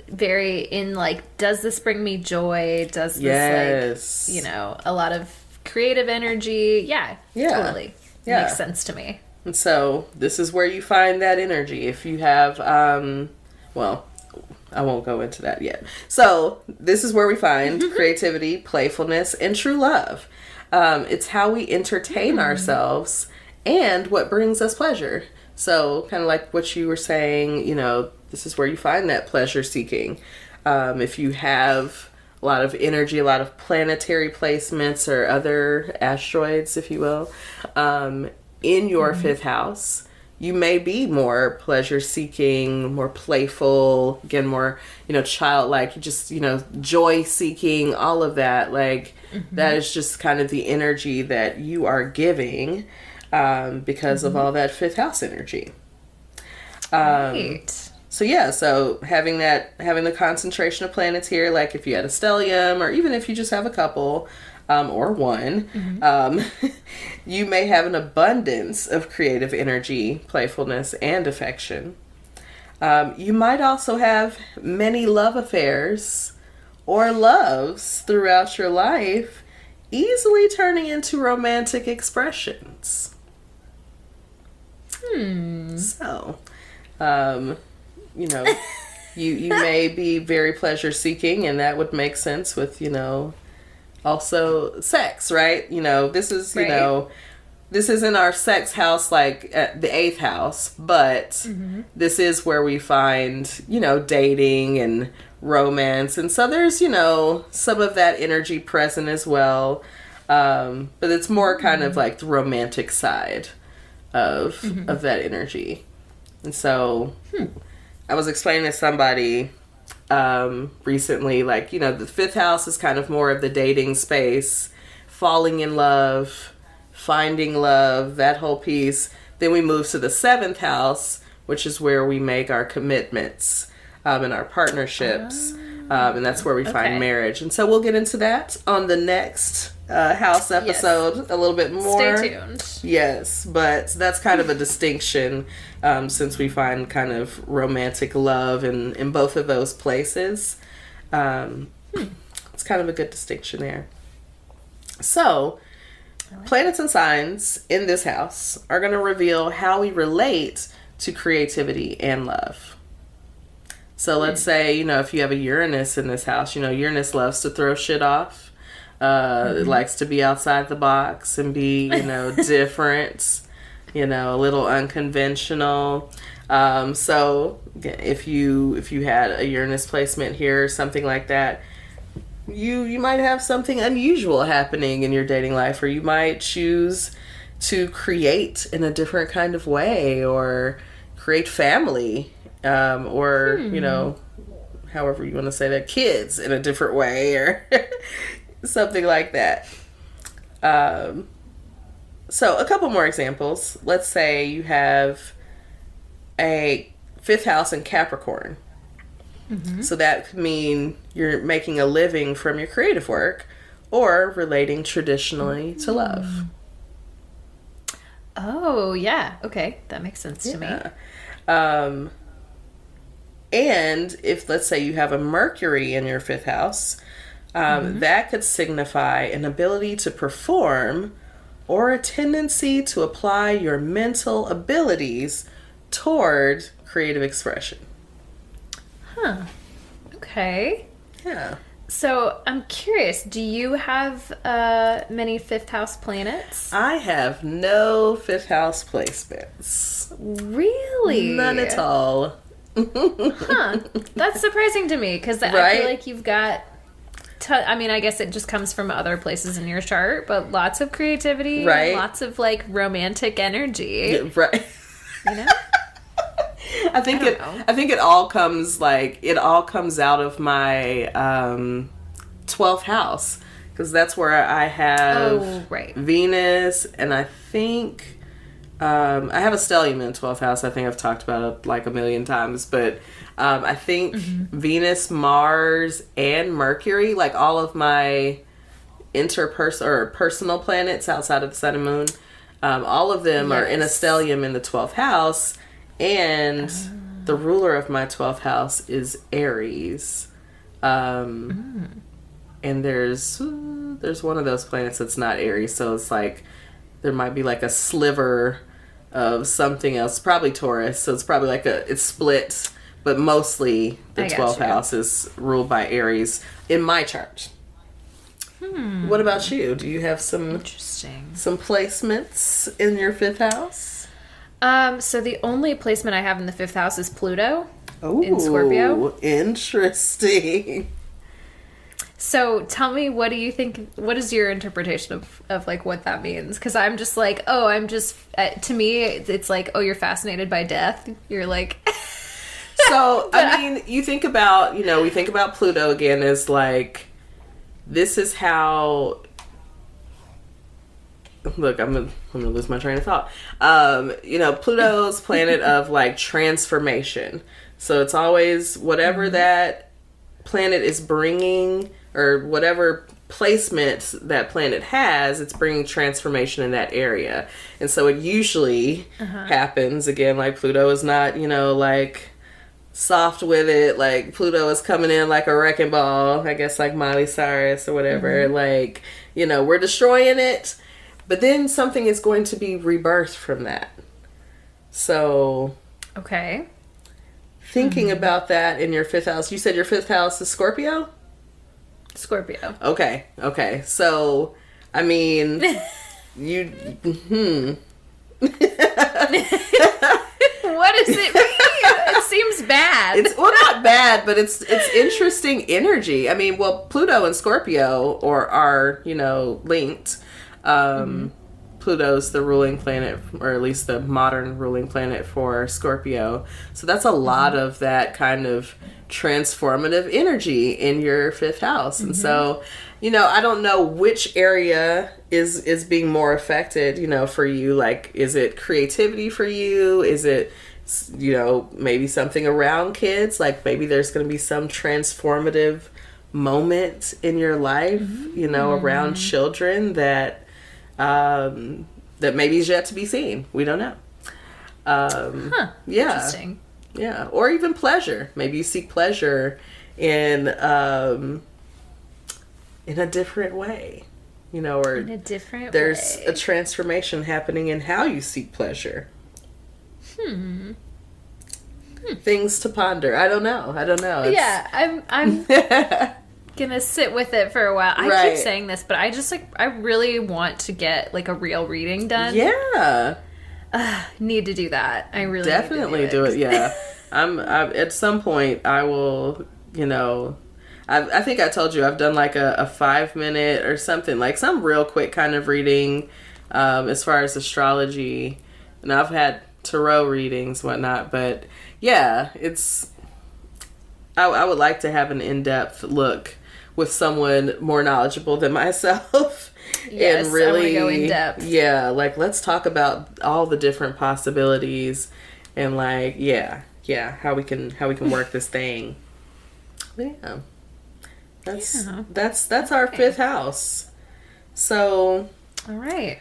Very in does this bring me joy? Does this a lot of creative energy? Yeah. Totally. Yeah. Makes sense to me. And so this is where you find that energy. If you have, I won't go into that yet. So this is where we find creativity, playfulness, and true love. It's how we entertain ourselves and what brings us pleasure. So kind of like what you were saying, this is where you find that pleasure seeking. If you have a lot of energy, a lot of planetary placements or other asteroids, if you will, in your 5th house, you may be more pleasure seeking, more playful, again, more, childlike, just, joy seeking, all of that. That is just kind of the energy that you are giving because of all that 5th house energy. Right. So having the concentration of planets here, like if you had a stellium, or even if you just have a couple, or one, you may have an abundance of creative energy, playfulness, and affection. You might also have many love affairs or loves throughout your life, easily turning into romantic expressions. So, you may be very pleasure seeking, and that would make sense with, also sex, right? This is, this isn't our sex house like at the 8th house, but this is where we find, dating and romance. And so there's, some of that energy present as well. But it's more kind of like the romantic side of that energy. And so I was explaining to somebody recently, like, the fifth house is kind of more of the dating space, falling in love, finding love, that whole piece. Then we move to the seventh house, which is where we make our commitments in our partnerships. And that's where we find marriage. And so we'll get into that on the next house episode a little bit more. Stay tuned. Yes, but that's kind of a distinction since we find kind of romantic love in both of those places. It's kind of a good distinction there. So, planets and signs in this house are going to reveal how we relate to creativity and love. So let's say, if you have a Uranus in this house, Uranus loves to throw shit off. It likes to be outside the box and be, different, a little unconventional. So if you had a Uranus placement here or something like that, you might have something unusual happening in your dating life, or you might choose to create in a different kind of way, or create family. Or, however you want to say that, kids in a different way, or something like that. So a couple more examples. Let's say you have a fifth house in Capricorn. So that could mean you're making a living from your creative work, or relating traditionally to love. Oh, yeah. Okay. That makes sense to me. And if, let's say, you have a Mercury in your fifth house, that could signify an ability to perform or a tendency to apply your mental abilities toward creative expression. Huh. Okay. Yeah. So I'm curious, do you have many fifth house planets? I have no fifth house placements. Really? None at all. Huh. That's surprising to me, because I feel like you've got... I guess it just comes from other places in your chart, but lots of creativity, and lots of like romantic energy. Yeah, right. I think it all comes out of my 12th house, because that's where I have Venus, and I think I have a stellium in the 12th house. I think I've talked about it like a million times, but I think Venus, Mars, and Mercury, like all of my personal planets outside of the sun and moon, all of them are in a stellium in the 12th house, and the ruler of my 12th house is Aries. And there's one of those planets that's not Aries, so it's like there might be like a sliver of something else, probably Taurus, so it's probably like it's split, but mostly the 12th house is ruled by Aries in my chart. What about you? Do you have some placements in your fifth house? So the only placement I have in the fifth house is Pluto in Scorpio. Interesting. So tell me, what do you think, what is your interpretation of like what that means? Because I'm just like, to me, it's like, you're fascinated by death. You're like... So, I mean, we think about Pluto again as like, this is how... Look, I'm gonna lose my train of thought. Pluto's planet of like transformation. So it's always whatever that planet is bringing, or whatever placement that planet has, it's bringing transformation in that area. And so it usually happens, again, like Pluto is not, like soft with it. Like Pluto is coming in like a wrecking ball, I guess, like Miley Cyrus or whatever. Like, we're destroying it, but then something is going to be rebirthed from that. So... Okay. Thinking about that in your fifth house, you said your fifth house is Scorpio? Scorpio. Okay. So, I mean, you... What does it mean? It seems seems bad. It's well, not bad, but it's interesting energy. I mean, well, Pluto and Scorpio are linked. Pluto's the ruling planet, or at least the modern ruling planet for Scorpio. So that's a lot of that kind of transformative energy in your fifth house. And so, I don't know which area is being more affected, for you. Like, is it creativity for you? Is it, maybe something around kids? Like, maybe there's going to be some transformative moment in your life, around children that maybe is yet to be seen. We don't know. Yeah. Interesting. Yeah. Or even pleasure. Maybe you seek pleasure in a different way. Or in a different there's way. a transformation happening in how you seek pleasure. Things to ponder. I don't know. Yeah, I'm gonna sit with it for a while. I keep saying this, but I just I really want to get like a real reading done. Yeah. Need to do that. I really definitely need to do it. Yeah. I'm at some point I will, I think I told you I've done like a 5-minute or something, like some real quick kind of reading as far as astrology. And I've had tarot readings, whatnot, but yeah, I would like to have an in-depth look with someone more knowledgeable than myself. Yes, and really I want to go in depth. Yeah, like let's talk about all the different possibilities and how we can work this thing. But yeah. That's our fifth house. So all right.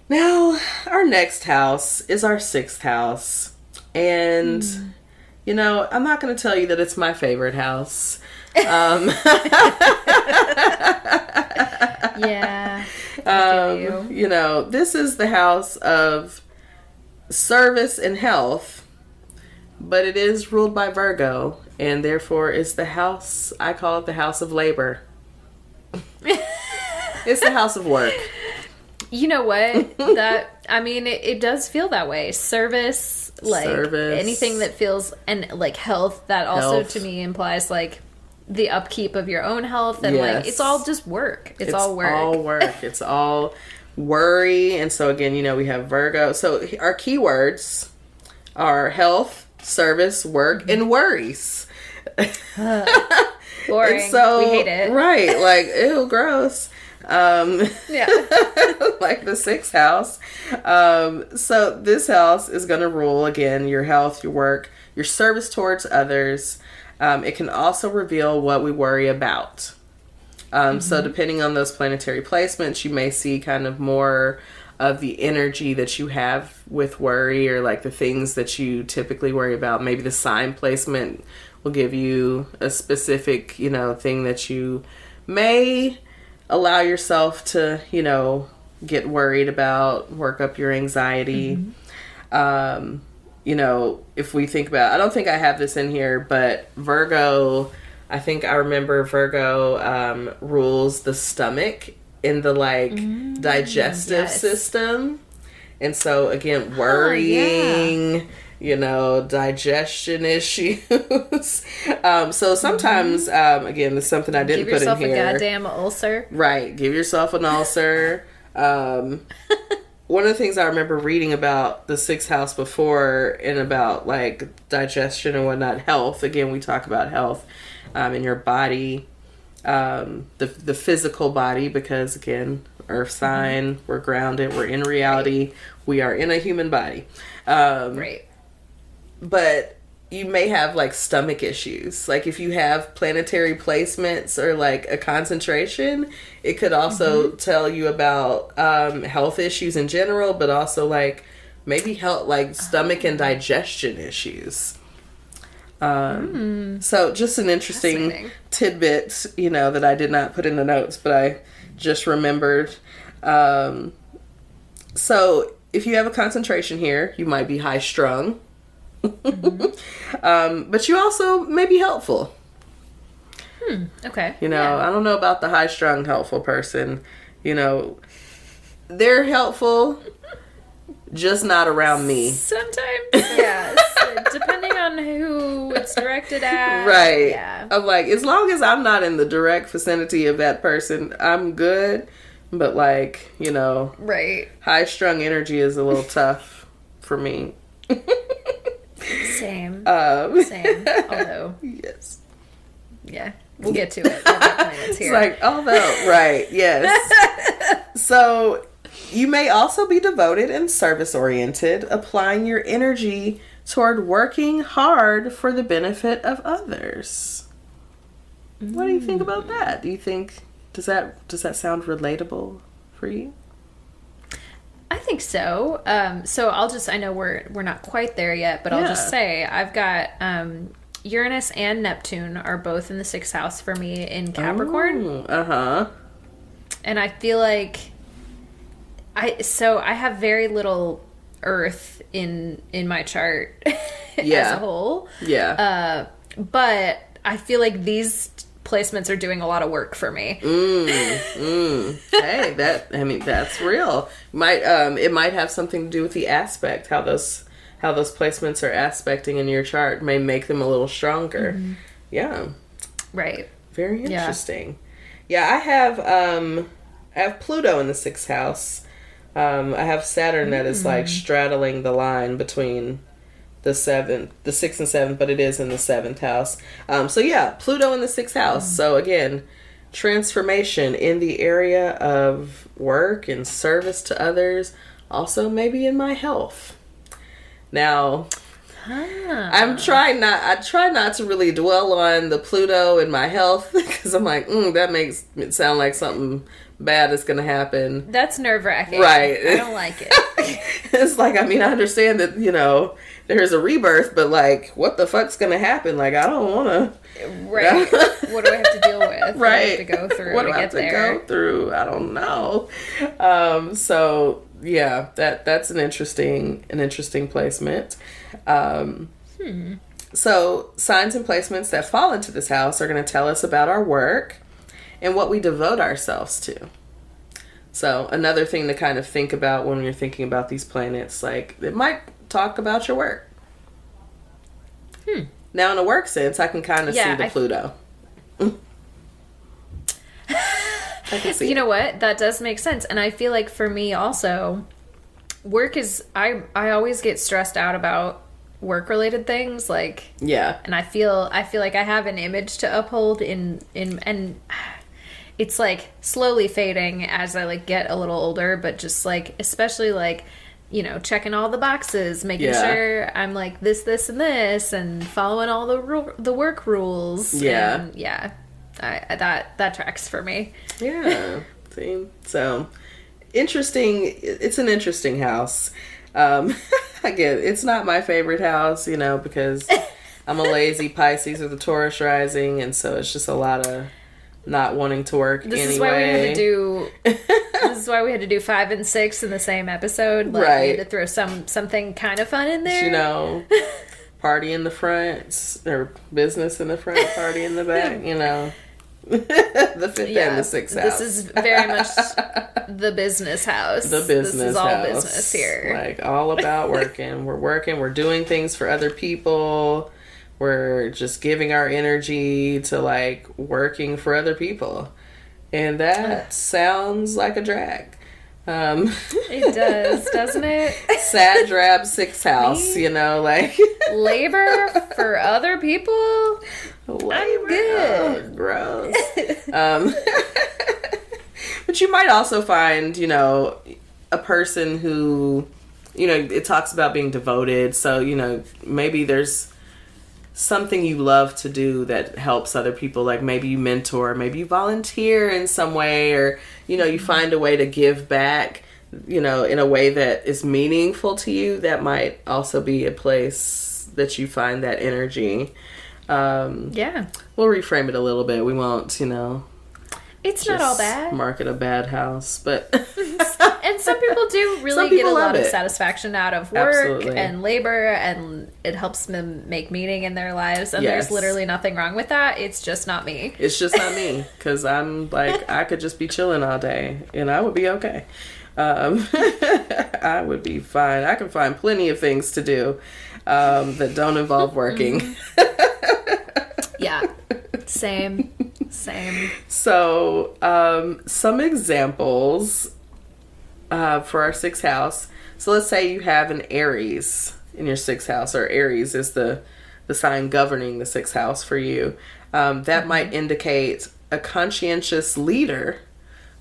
Now our next house is our sixth house. And I'm not going to tell you that it's my favorite house. Yeah. This is the house of service and health, but it is ruled by Virgo, and therefore it's the house, I call it the house of labor. It's the house of work. You know what? It does feel that way. Service, anything that feels, and like health, that also to me implies like the upkeep of your own health, and like it's all just work. It's all work. It's all worry. And so again, we have Virgo. So our keywords are health, service, work, and worries. Boring. And so, we hate it. Right. Like, ew, gross. Yeah. Like the sixth house. So this house is going to rule, again, your health, your work, your service towards others. It can also reveal what we worry about. So depending on those planetary placements, you may see kind of more of the energy that you have with worry, or like the things that you typically worry about. Maybe the sign placement will give you a specific, thing that you may allow yourself to, get worried about, work up your anxiety. If we think about, I don't think I have this in here, but Virgo, I think I remember Virgo rules the stomach in the digestive system. And so again, worrying, digestion issues. So sometimes, again, this is something I didn't put in here. Give yourself a goddamn ulcer. Right. Give yourself an ulcer. One of the things I remember reading about the sixth house before, and about like digestion and whatnot, health. Again, we talk about health in your body, the physical body, because again, earth sign, we're grounded, we're in reality, we are in a human body. Right. But you may have like stomach issues. Like if you have planetary placements or like a concentration, it could also tell you about health issues in general, but also like maybe health, like stomach and digestion issues. So just an interesting tidbit, that I did not put in the notes, but I just remembered. So if you have a concentration here, you might be high strung. But you also may be helpful. Okay. I don't know about the high strung helpful person. They're helpful, just not around me. Sometimes, yes. depending on who it's directed at. Right. Yeah. I'm like, as long as I'm not in the direct vicinity of that person, I'm good. But like, you know, Right. high strung energy is a little tough for me. Same. Um, Same. Although, yes. yeah, we'll get to it. We'll get planets here. It's like, although, right, yes. So, you may also be devoted and service oriented, applying your energy toward working hard for the benefit of others. What do you think about that? Do you think does that sound relatable for you? I think so. So I know we're not quite there yet, but I'll just say I've got Uranus and Neptune are both in the 6th house for me in Capricorn. And I feel like I have very little Earth in my chart as a whole. Yeah. But I feel like these placements are doing a lot of work for me. Hey, that's real. It might have something to do with the aspect, how those placements are aspecting in your chart may make them a little stronger. Yeah. Right. Very interesting. Yeah, I have Pluto in the 6th house. I have Saturn that is like straddling the line between the 6th and 7th, but it is in the 7th house. So yeah, Pluto in the 6th house. So again, transformation in the area of work and service to others. Also maybe in my health. Now, I try not to really dwell on the Pluto in my health because I'm like, that makes it sound like something bad is going to happen. That's nerve-wracking. Right. I don't like it. It's like, I understand that, there's a rebirth, but like, what the fuck's going to happen? Like, I don't want to. Right. What do I have to deal with? Right. What do I have to go through what to do I get have to there? go through? I don't know. So yeah, that's an interesting placement. So signs and placements that fall into this house are going to tell us about our work and what we devote ourselves to. So another thing to kind of think about when you're thinking about these planets, like it might talk about your work. Now in a work sense, I can kind of see the Pluto. I can see You know what? That does make sense. And I feel like for me also, work is, I always get stressed out about work related things, like, and I feel like I have an image to uphold and it's like slowly fading as I like get a little older, but just like, especially like, checking all the boxes, making sure I'm like this and this and following all the work rules. And that tracks for me. Yeah. See, so interesting. It's an interesting house. Again, it's not my favorite house, because I'm a lazy Pisces with a Taurus rising, and so it's just a lot of not wanting to work anyway. This is why we had to do 5 and 6 in the same episode. Like, right. We had to throw something kind of fun in there. Party in the front, or business in the front, party in the back, the 5th and the 6th house. This is very much the business house. The business This is all house. business here. Like, all about working. We're doing things for other people. We're just giving our energy to, like, working for other people. And that sounds like a drag. It does, doesn't it? Sad drab 6th house, like... Labor for other people? Labor. I'm good. Oh, gross. But you might also find, a person who, it talks about being devoted. So, maybe there's something you love to do that helps other people. Like maybe you mentor, maybe you volunteer in some way, or, you find a way to give back, in a way that is meaningful to you. That might also be a place that you find that energy. We'll reframe it a little bit. We won't, it's not all bad. Market a bad house, but and some people do really get a lot of satisfaction out of work Absolutely. And labor, and it helps them make meaning in their lives. And there's literally nothing wrong with that. It's just not me. It's just not me, because I'm like, I could just be chilling all day and I would be okay. I would be fine. I can find plenty of things to do that don't involve working. Yeah. Same. So, some examples for our sixth house. So let's say you have an Aries in your sixth house, or Aries is the sign governing the sixth house for you. That might indicate a conscientious leader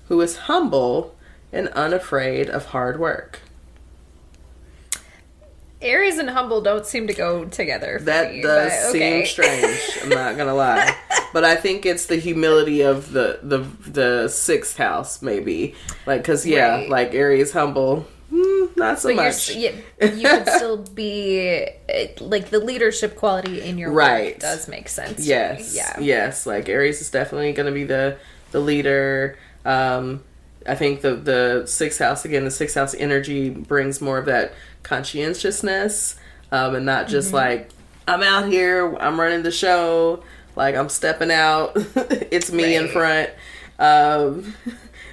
who is humble and unafraid of hard work. Aries and humble don't seem to go together for That me, does but okay. seem strange. I'm not gonna lie, but I think it's the humility of the sixth house, maybe. Like, because Right. like Aries humble, not so But much. you could still be like the leadership quality in your Right. work does make sense. to me. Yes, Yeah. yes. Like Aries is definitely going to be the leader. I think the sixth house, again, the sixth house energy brings more of that conscientiousness, and not just like, I'm out here, I'm running the show, like I'm stepping out, it's me in front.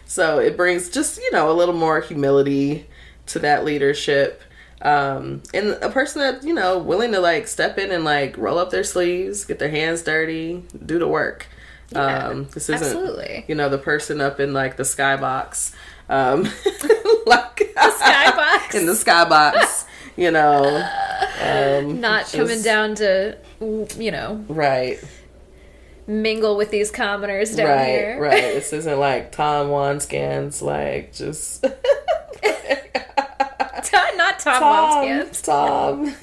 So it brings just, a little more humility to that leadership. And a person that, willing to like step in and like roll up their sleeves, get their hands dirty, do the work. Yeah, This isn't, absolutely. the person up in like the skybox, like The skybox. in the skybox, Not just- coming down to, right, mingle with these commoners down right, here. right. This isn't like Tom Wanscans, like just Not Tom Wanscans. Tom.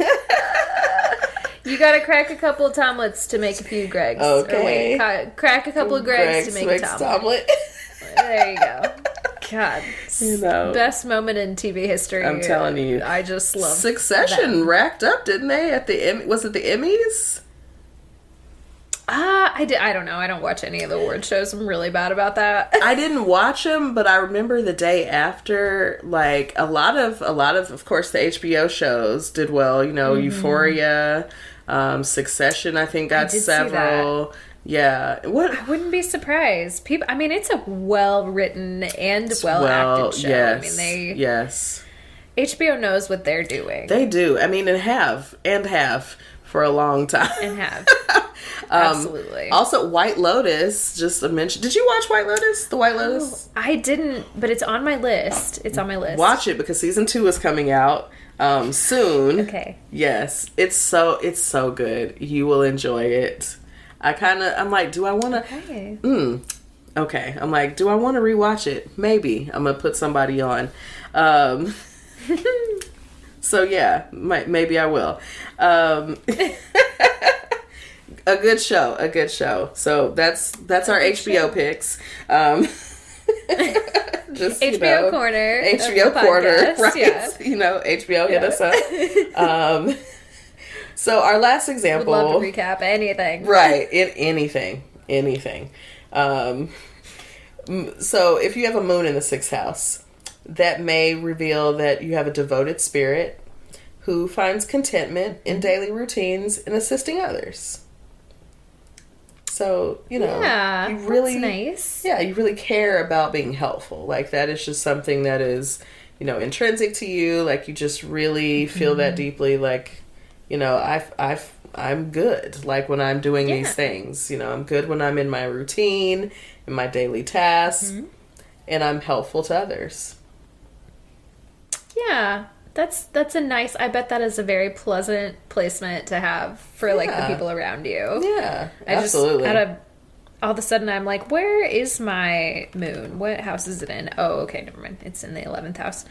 You gotta crack a couple of Tomlets to make a few Gregs. Okay. Or wait, crack a couple of Gregs to make a makes Tomlet. There you go. God. Best moment in TV history. I'm telling you. I just love Succession them. racked up, didn't they? At the was it the Emmys? I don't know. I don't watch any of the award shows. I'm really bad about that. I didn't watch them, but I remember the day after, like a lot of course, the HBO shows did well. Euphoria, Succession. I think got I did see several. Yeah, I wouldn't be surprised. It's a well-written and well-acted show. Yes, yes. HBO knows what they're doing. They do. And have for a long time. And have. Absolutely. Also, White Lotus, just a mention. Did you watch White Lotus? The White Lotus? I didn't, but it's on my list. Watch it because season 2 is coming out soon. Okay. Yes. It's so good. You will enjoy it. I'm like, do I want to... Okay. Okay. I'm like, do I want to rewatch it? Maybe. I'm going to put somebody on. So yeah, maybe I will. A good show. So that's our HBO picks. Just HBO corner. HBO corner, podcast, right? Yeah. HBO hit us up. So our last example. Would love to recap anything. Right, in anything. So if you have a moon in the sixth house, that may reveal that you have a devoted spirit who finds contentment in daily routines and assisting others. So, Yeah, you really, that's nice. Yeah, you really care about being helpful. Like, that is just something that is, intrinsic to you. Like, you just really feel that deeply. Like, I'm good. Like, when I'm doing these things, I'm good when I'm in my routine, in my daily tasks, and I'm helpful to others. Yeah. That's a nice, I bet that is a very pleasant placement to have for like the people around you. Yeah, absolutely. All of a sudden I'm like, where is my moon? What house is it in? Oh, okay, never mind. It's in the 11th house.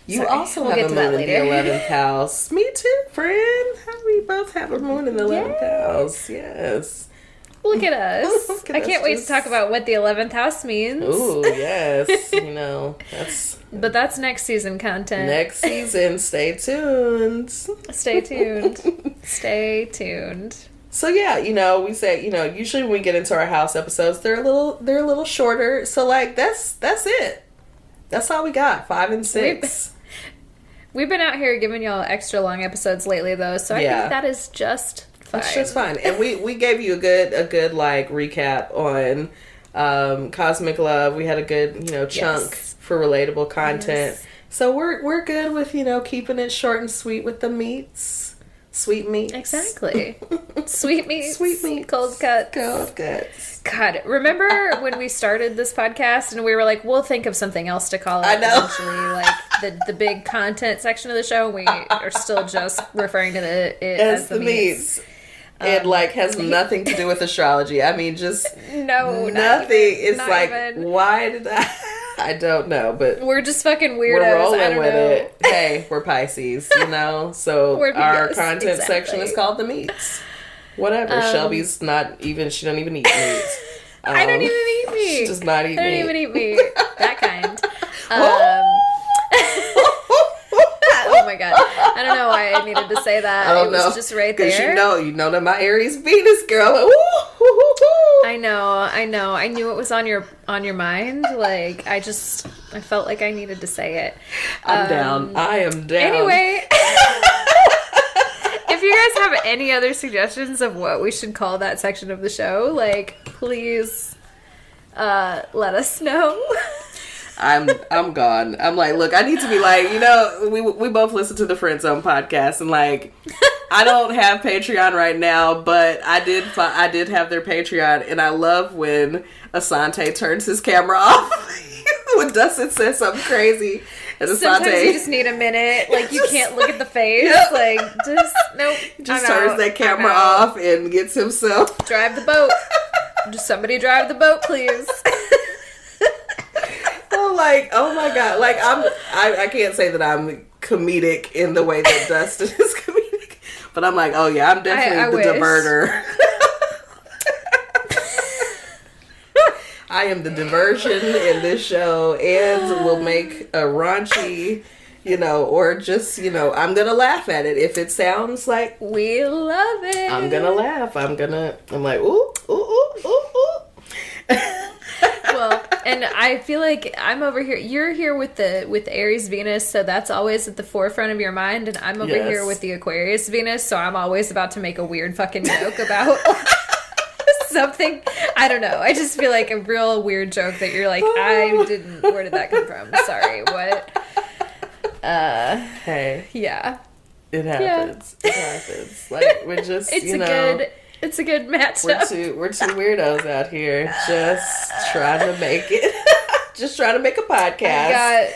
You also have a moon in the 11th house. Me too, friend. We both have a moon in the 11th house. Yes. Look at us. Look at I us can't wait to just- talk about what the 11th house means. Ooh, yes. That's But that's next season content. next season. Stay tuned. Stay tuned. Stay tuned. So yeah, we say, usually when we get into our house episodes, they're a little shorter. So like that's it. That's all we got. 5 and 6. We've been out here giving y'all extra long episodes lately though, so I think that is just fine. It's just fine. And we gave you a good like recap on Cosmic Love. We had a good, chunk for relatable content. Yes. So we're good with, keeping it short and sweet with the meats. Sweet meats. Exactly. Sweet meats. Sweet meats. Cold cuts. Cold cuts. God, remember when we started this podcast and we were like, we'll think of something else to call it I know. eventually, like the big content section of the show. We are still just referring to it as the meats. It has nothing to do with astrology. I mean, just no, nothing. It's not like, even. why did I don't know, but We're just fucking weirdos. we're rolling I don't with know. it. Hey, we're Pisces, so our yes, content section is exactly. called the meats. Whatever. Shelby's not even. She don't even eat meat. I don't even eat meat. She does not eat meat. I don't even eat meat. That kind. Oh my god. I don't know why I needed to say that. I don't it was know. just right Because there. you know that my Aries Venus girl. Like, woo. I know. I knew it was on your mind. Like I felt like I needed to say it. I'm down. I am down. Anyway, if you guys have any other suggestions of what we should call that section of the show, like please let us know. I'm gone. I'm like, look, I need to be like, we both listen to the Friend Zone podcast, and like, I don't have Patreon right now, but I did have their Patreon, and I love when Asante turns his camera off when Dustin says something crazy, and Sometimes Asante you just need a minute. Like you can't look at the face. Yeah. Like just nope. just I'm turns out. that camera I'm out. off and gets himself. Drive the boat. Just somebody drive the boat, please. I'm like, oh my god, like I can't say that I'm comedic in the way that Dustin is comedic, but I'm like, oh yeah, I'm definitely I the wish. diverter. I am the diversion in this show, and will make a raunchy, or just, I'm gonna laugh at it if it sounds like We love it. I'm gonna laugh. I'm like, ooh, ooh, ooh, ooh, ooh. Well, and I feel like I'm over here. You're here with Aries Venus, so that's always at the forefront of your mind, and I'm over Yes. here with the Aquarius Venus, so I'm always about to make a weird fucking joke about something. I don't know. I just feel like a real weird joke that you're like, where did that come from? Sorry, what? Hey, Yeah. it happens. It happens. Like, we're just, It's a good matchup. we're two weirdos out here just trying to make it. Just trying to make a podcast.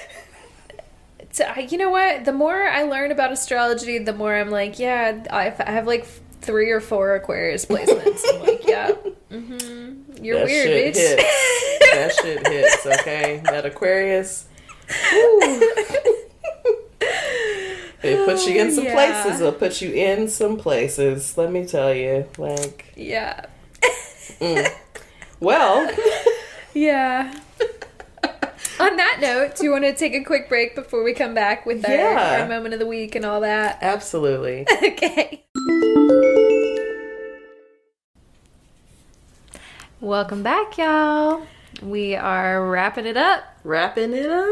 You know what? The more I learn about astrology, the more I'm like, yeah, I have like 3 or 4 Aquarius placements. I'm like, yeah, you're That weird, shit bitch. hits. That shit hits, okay? That Aquarius. Whew. It puts you in some places. It'll put you in some places. Let me tell you. Like, Yeah. well. Yeah. On that note, do you want to take a quick break before we come back with our moment of the week and all that? Absolutely. Okay. Welcome back, y'all. We are wrapping it up. Wrapping it up.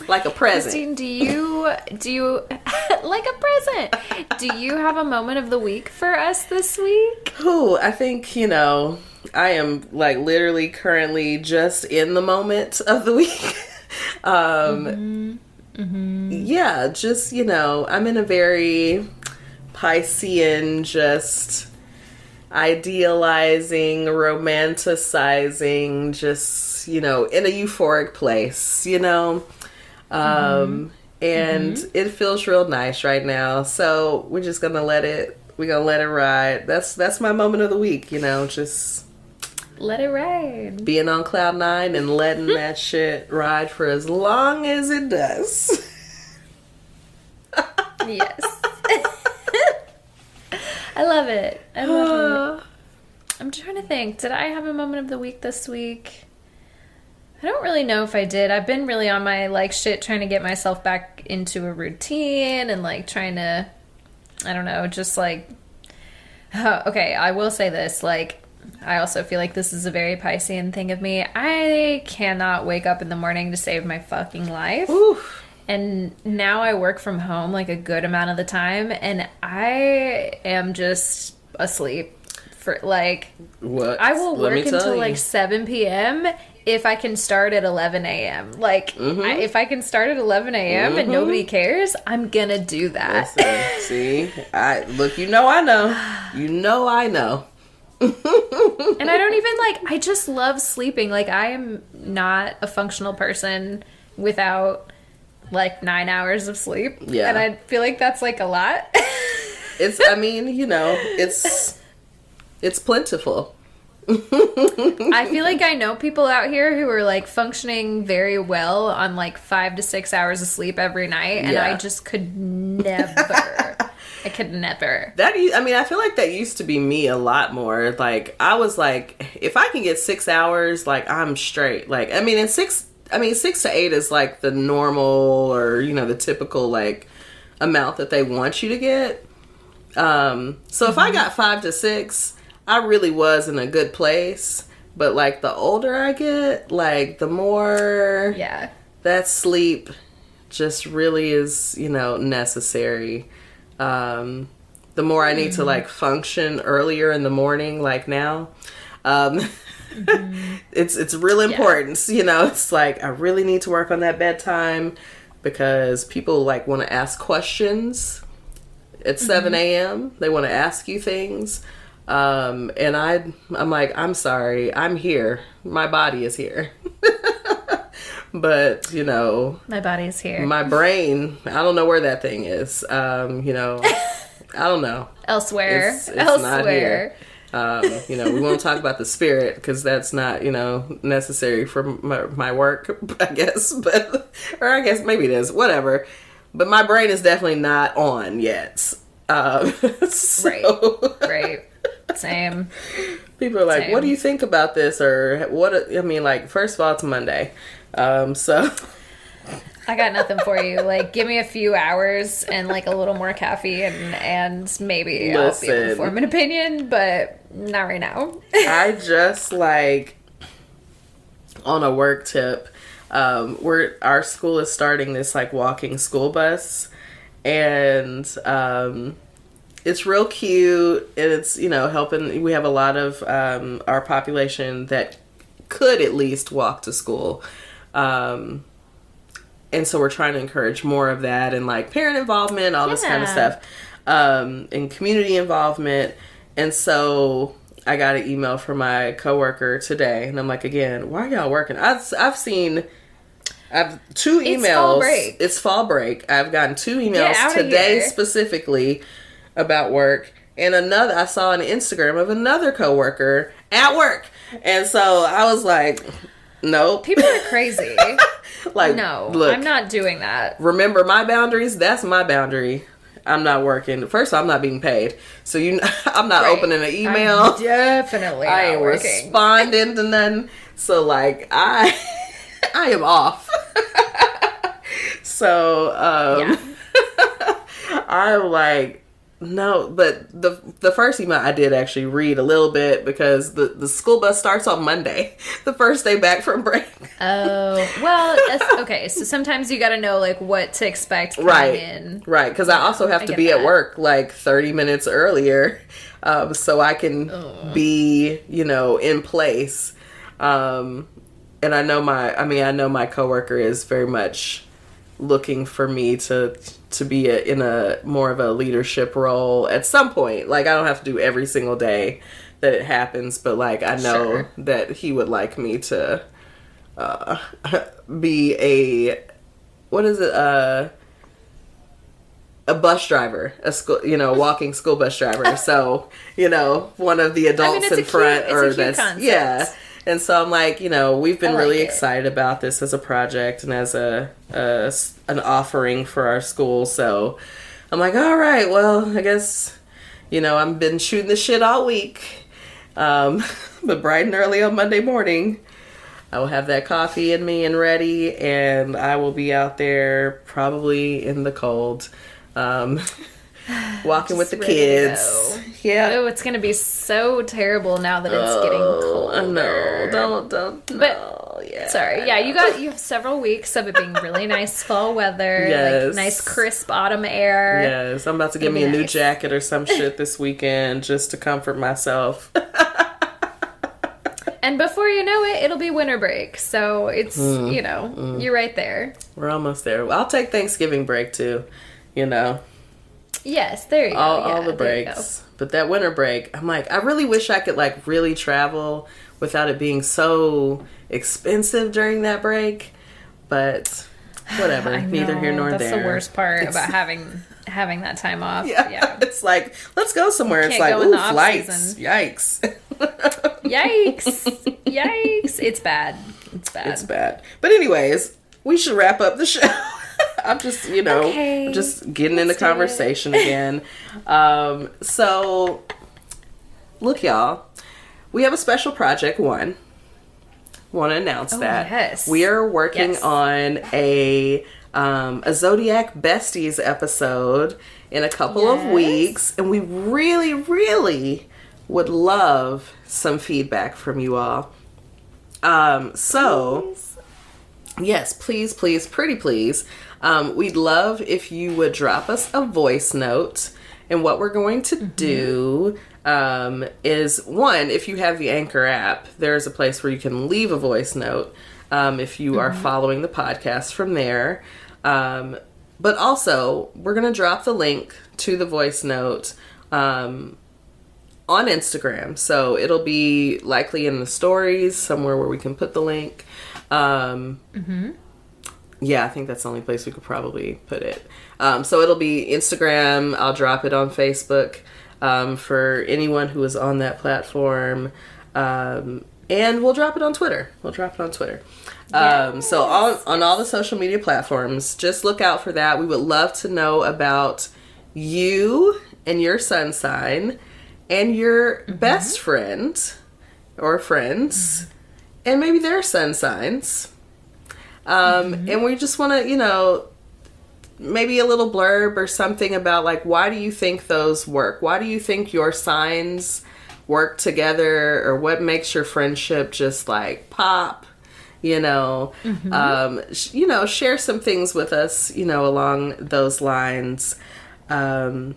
Like a present. Christine, do you like a present? Do you have a moment of the week for us this week? Ooh, I think, I am like literally currently just in the moment of the week. Yeah, just, I'm in a very Piscean, just idealizing, romanticizing, just, in a euphoric place, and it feels real nice right now. So we're just gonna let it ride. That's my moment of the week, just Let it ride. being on cloud 9 and letting that shit ride for as long as it does. Yes. I love it. I love it. I'm trying to think. Did I have a moment of the week this week? I don't really know if I did. I've been really on my shit trying to get myself back into a routine and trying to, I don't know, just okay, I will say this, I also feel like this is a very Piscean thing of me. I cannot wake up in the morning to save my fucking life. Oof. And now I work from home a good amount of the time, and I am just asleep for like What? I will Let work me tell until you. like 7 p.m. if I can start at 11 a.m. Like if I can start at 11 a.m. and nobody cares, I'm gonna do that. Listen, see, I know. You know I know. And I don't even like, I just love sleeping. Like, I am not a functional person without like 9 hours of sleep. Yeah. And I feel like that's like a lot. I mean, it's plentiful. I feel like I know people out here who are like functioning very well on like 5 to 6 hours of sleep every night. And I just could never. I could never. I feel like that used to be me a lot more. Like, I was like, if I can get 6 hours, like, I'm straight. Like, and 6 to 8 is like the normal or, the typical, like, amount that they want you to get. So if I got 5 to 6, I really was in a good place. But, like, the older I get, like, the more that sleep just really is, necessary. The more I need to like function earlier in the morning, like now, it's real important. It's like I really need to work on that bedtime because people like want to ask questions at 7 a.m. They want to ask you things. And I'm like, I'm sorry, I'm here. My body is here. But, my body's here. My brain, I don't know where that thing is. I don't know. Elsewhere. It's not here. We won't talk about the spirit because that's not, necessary for my work, I guess. Or I guess maybe it is. Whatever. But my brain is definitely not on yet. Right. Same. People are like, what do you think about this? Or first of all, it's Monday. So I got nothing for you. Like, give me a few hours and like a little more caffeine and maybe I'll be able to form an opinion, but not right now. I just like on a work tip, our school is starting this like walking school bus and it's real cute and it's, helping. We have a lot of our population that could at least walk to school. And so we're trying to encourage more of that and like parent involvement, all this kind of stuff, and community involvement. And so I got an email from my coworker today and I'm like, again, why are y'all working? I've two emails. It's fall break. It's fall break. I've gotten 2 emails today specifically about work. And I saw an Instagram of another coworker at work. And so I was like, nope. People are crazy. Like, no, look, I'm not doing that. Remember my boundaries? That's my boundary. I'm not working. First, I'm not being paid. So I'm not opening an email. I'm definitely not I ain't working. Responding to none. So like I am off. So I'm like, no, but the first email I did actually read a little bit because the school bus starts on Monday, the first day back from break. Oh, well, okay. So sometimes you got to know like what to expect coming in. Right, because I also have to be at work like 30 minutes earlier so I can be, in place. And I know my coworker is very much looking for me to be in a more of a leadership role at some point. Like, I don't have to do every single day that it happens, but like I know that he would like me to be a bus driver, a school, walking school bus driver. So, one of the adults in front, or that's concept. And so I'm like, we've been really excited about this as a project and as an offering for our school. So I'm like, all right, well, I guess, I've been shooting this shit all week. But bright and early on Monday morning, I will have that coffee in me and ready, and I will be out there probably in the cold, walking with the kids. Yeah. Oh, it's going to be so terrible now that it's getting colder. No, don't. But, no. Yeah. Sorry. Yeah, you have several weeks of it being really nice fall weather. Yes. Like nice crisp autumn air. Yes. I'm about to get me a new jacket or some shit this weekend just to comfort myself. And before you know it, it'll be winter break. So it's, you're right there. We're almost there. I'll take Thanksgiving break too, Yes, there you go. All the breaks. But that winter break, I'm like, I really wish I could like really travel without it being so expensive during that break. But whatever, neither here nor there. That's the worst part about having that time off. Yeah. It's like, let's go somewhere. It's like, ooh, flights. Yikes. Yikes. It's bad. It's bad. But anyways, we should wrap up the show. I'm just, I'm just getting into conversation again. So, look, y'all. We have a special project one. Want to announce that. Yes. We are working on a Zodiac Besties episode in a couple of weeks. And we really, really would love some feedback from you all. Please. Yes, please, pretty please. We'd love if you would drop us a voice note. And what we're going to do is, one, if you have the Anchor app, there's a place where you can leave a voice note if you are following the podcast from there. But also, we're going to drop the link to the voice note on Instagram. So it'll be likely in the stories, somewhere where we can put the link. Yeah, I think that's the only place we could probably put it. So it'll be Instagram. I'll drop it on Facebook for anyone who is on that platform. And we'll drop it on Twitter. So on all the social media platforms, just look out for that. We would love to know about you and your sun sign and your best friend or friends and maybe their sun signs. And we just want to, maybe a little blurb or something about like, why do you think those work? Why do you think your signs work together, or what makes your friendship just like pop? Share some things with us, along those lines. So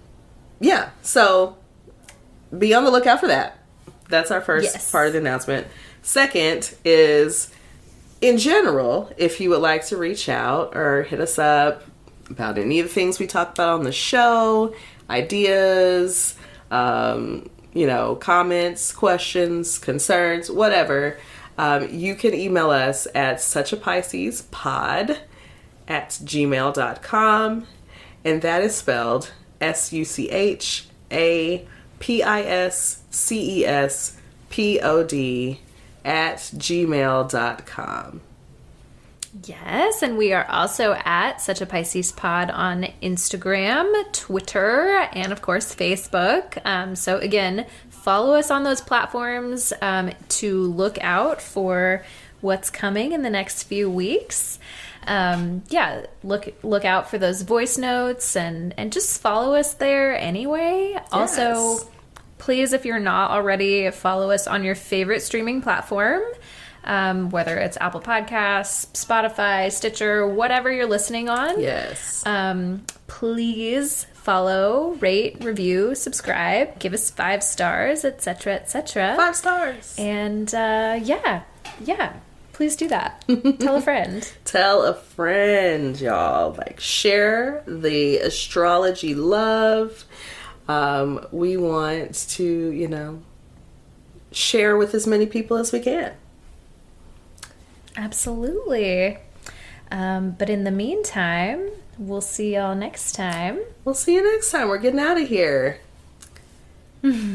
be on the lookout for that. That's our first part of the announcement. Second is, in general, if you would like to reach out or hit us up about any of the things we talked about on the show, ideas, comments, questions, concerns, whatever, you can email us at suchapiscespod@gmail.com, and that is spelled SUCHAPISCESPOD@gmail.com. Yes, and we are also at Such a Pisces Pod on Instagram, Twitter, and of course Facebook. So again, follow us on those platforms to look out for what's coming in the next few weeks. Look out for those voice notes and just follow us there anyway. Yes. Also, please, if you're not already, follow us on your favorite streaming platform. Whether it's Apple Podcasts, Spotify, Stitcher, whatever you're listening on. Yes. Please follow, rate, review, subscribe, give us 5 stars, etc., etc. 5 stars. And please do that. Tell a friend. Tell a friend, y'all. Like, share the astrology love. We want to, share with as many people as we can. Absolutely. But in the meantime, we'll see y'all next time. We'll see you next time. We're getting out of here.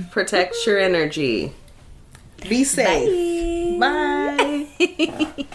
Protect your energy. Be safe. Bye. Bye.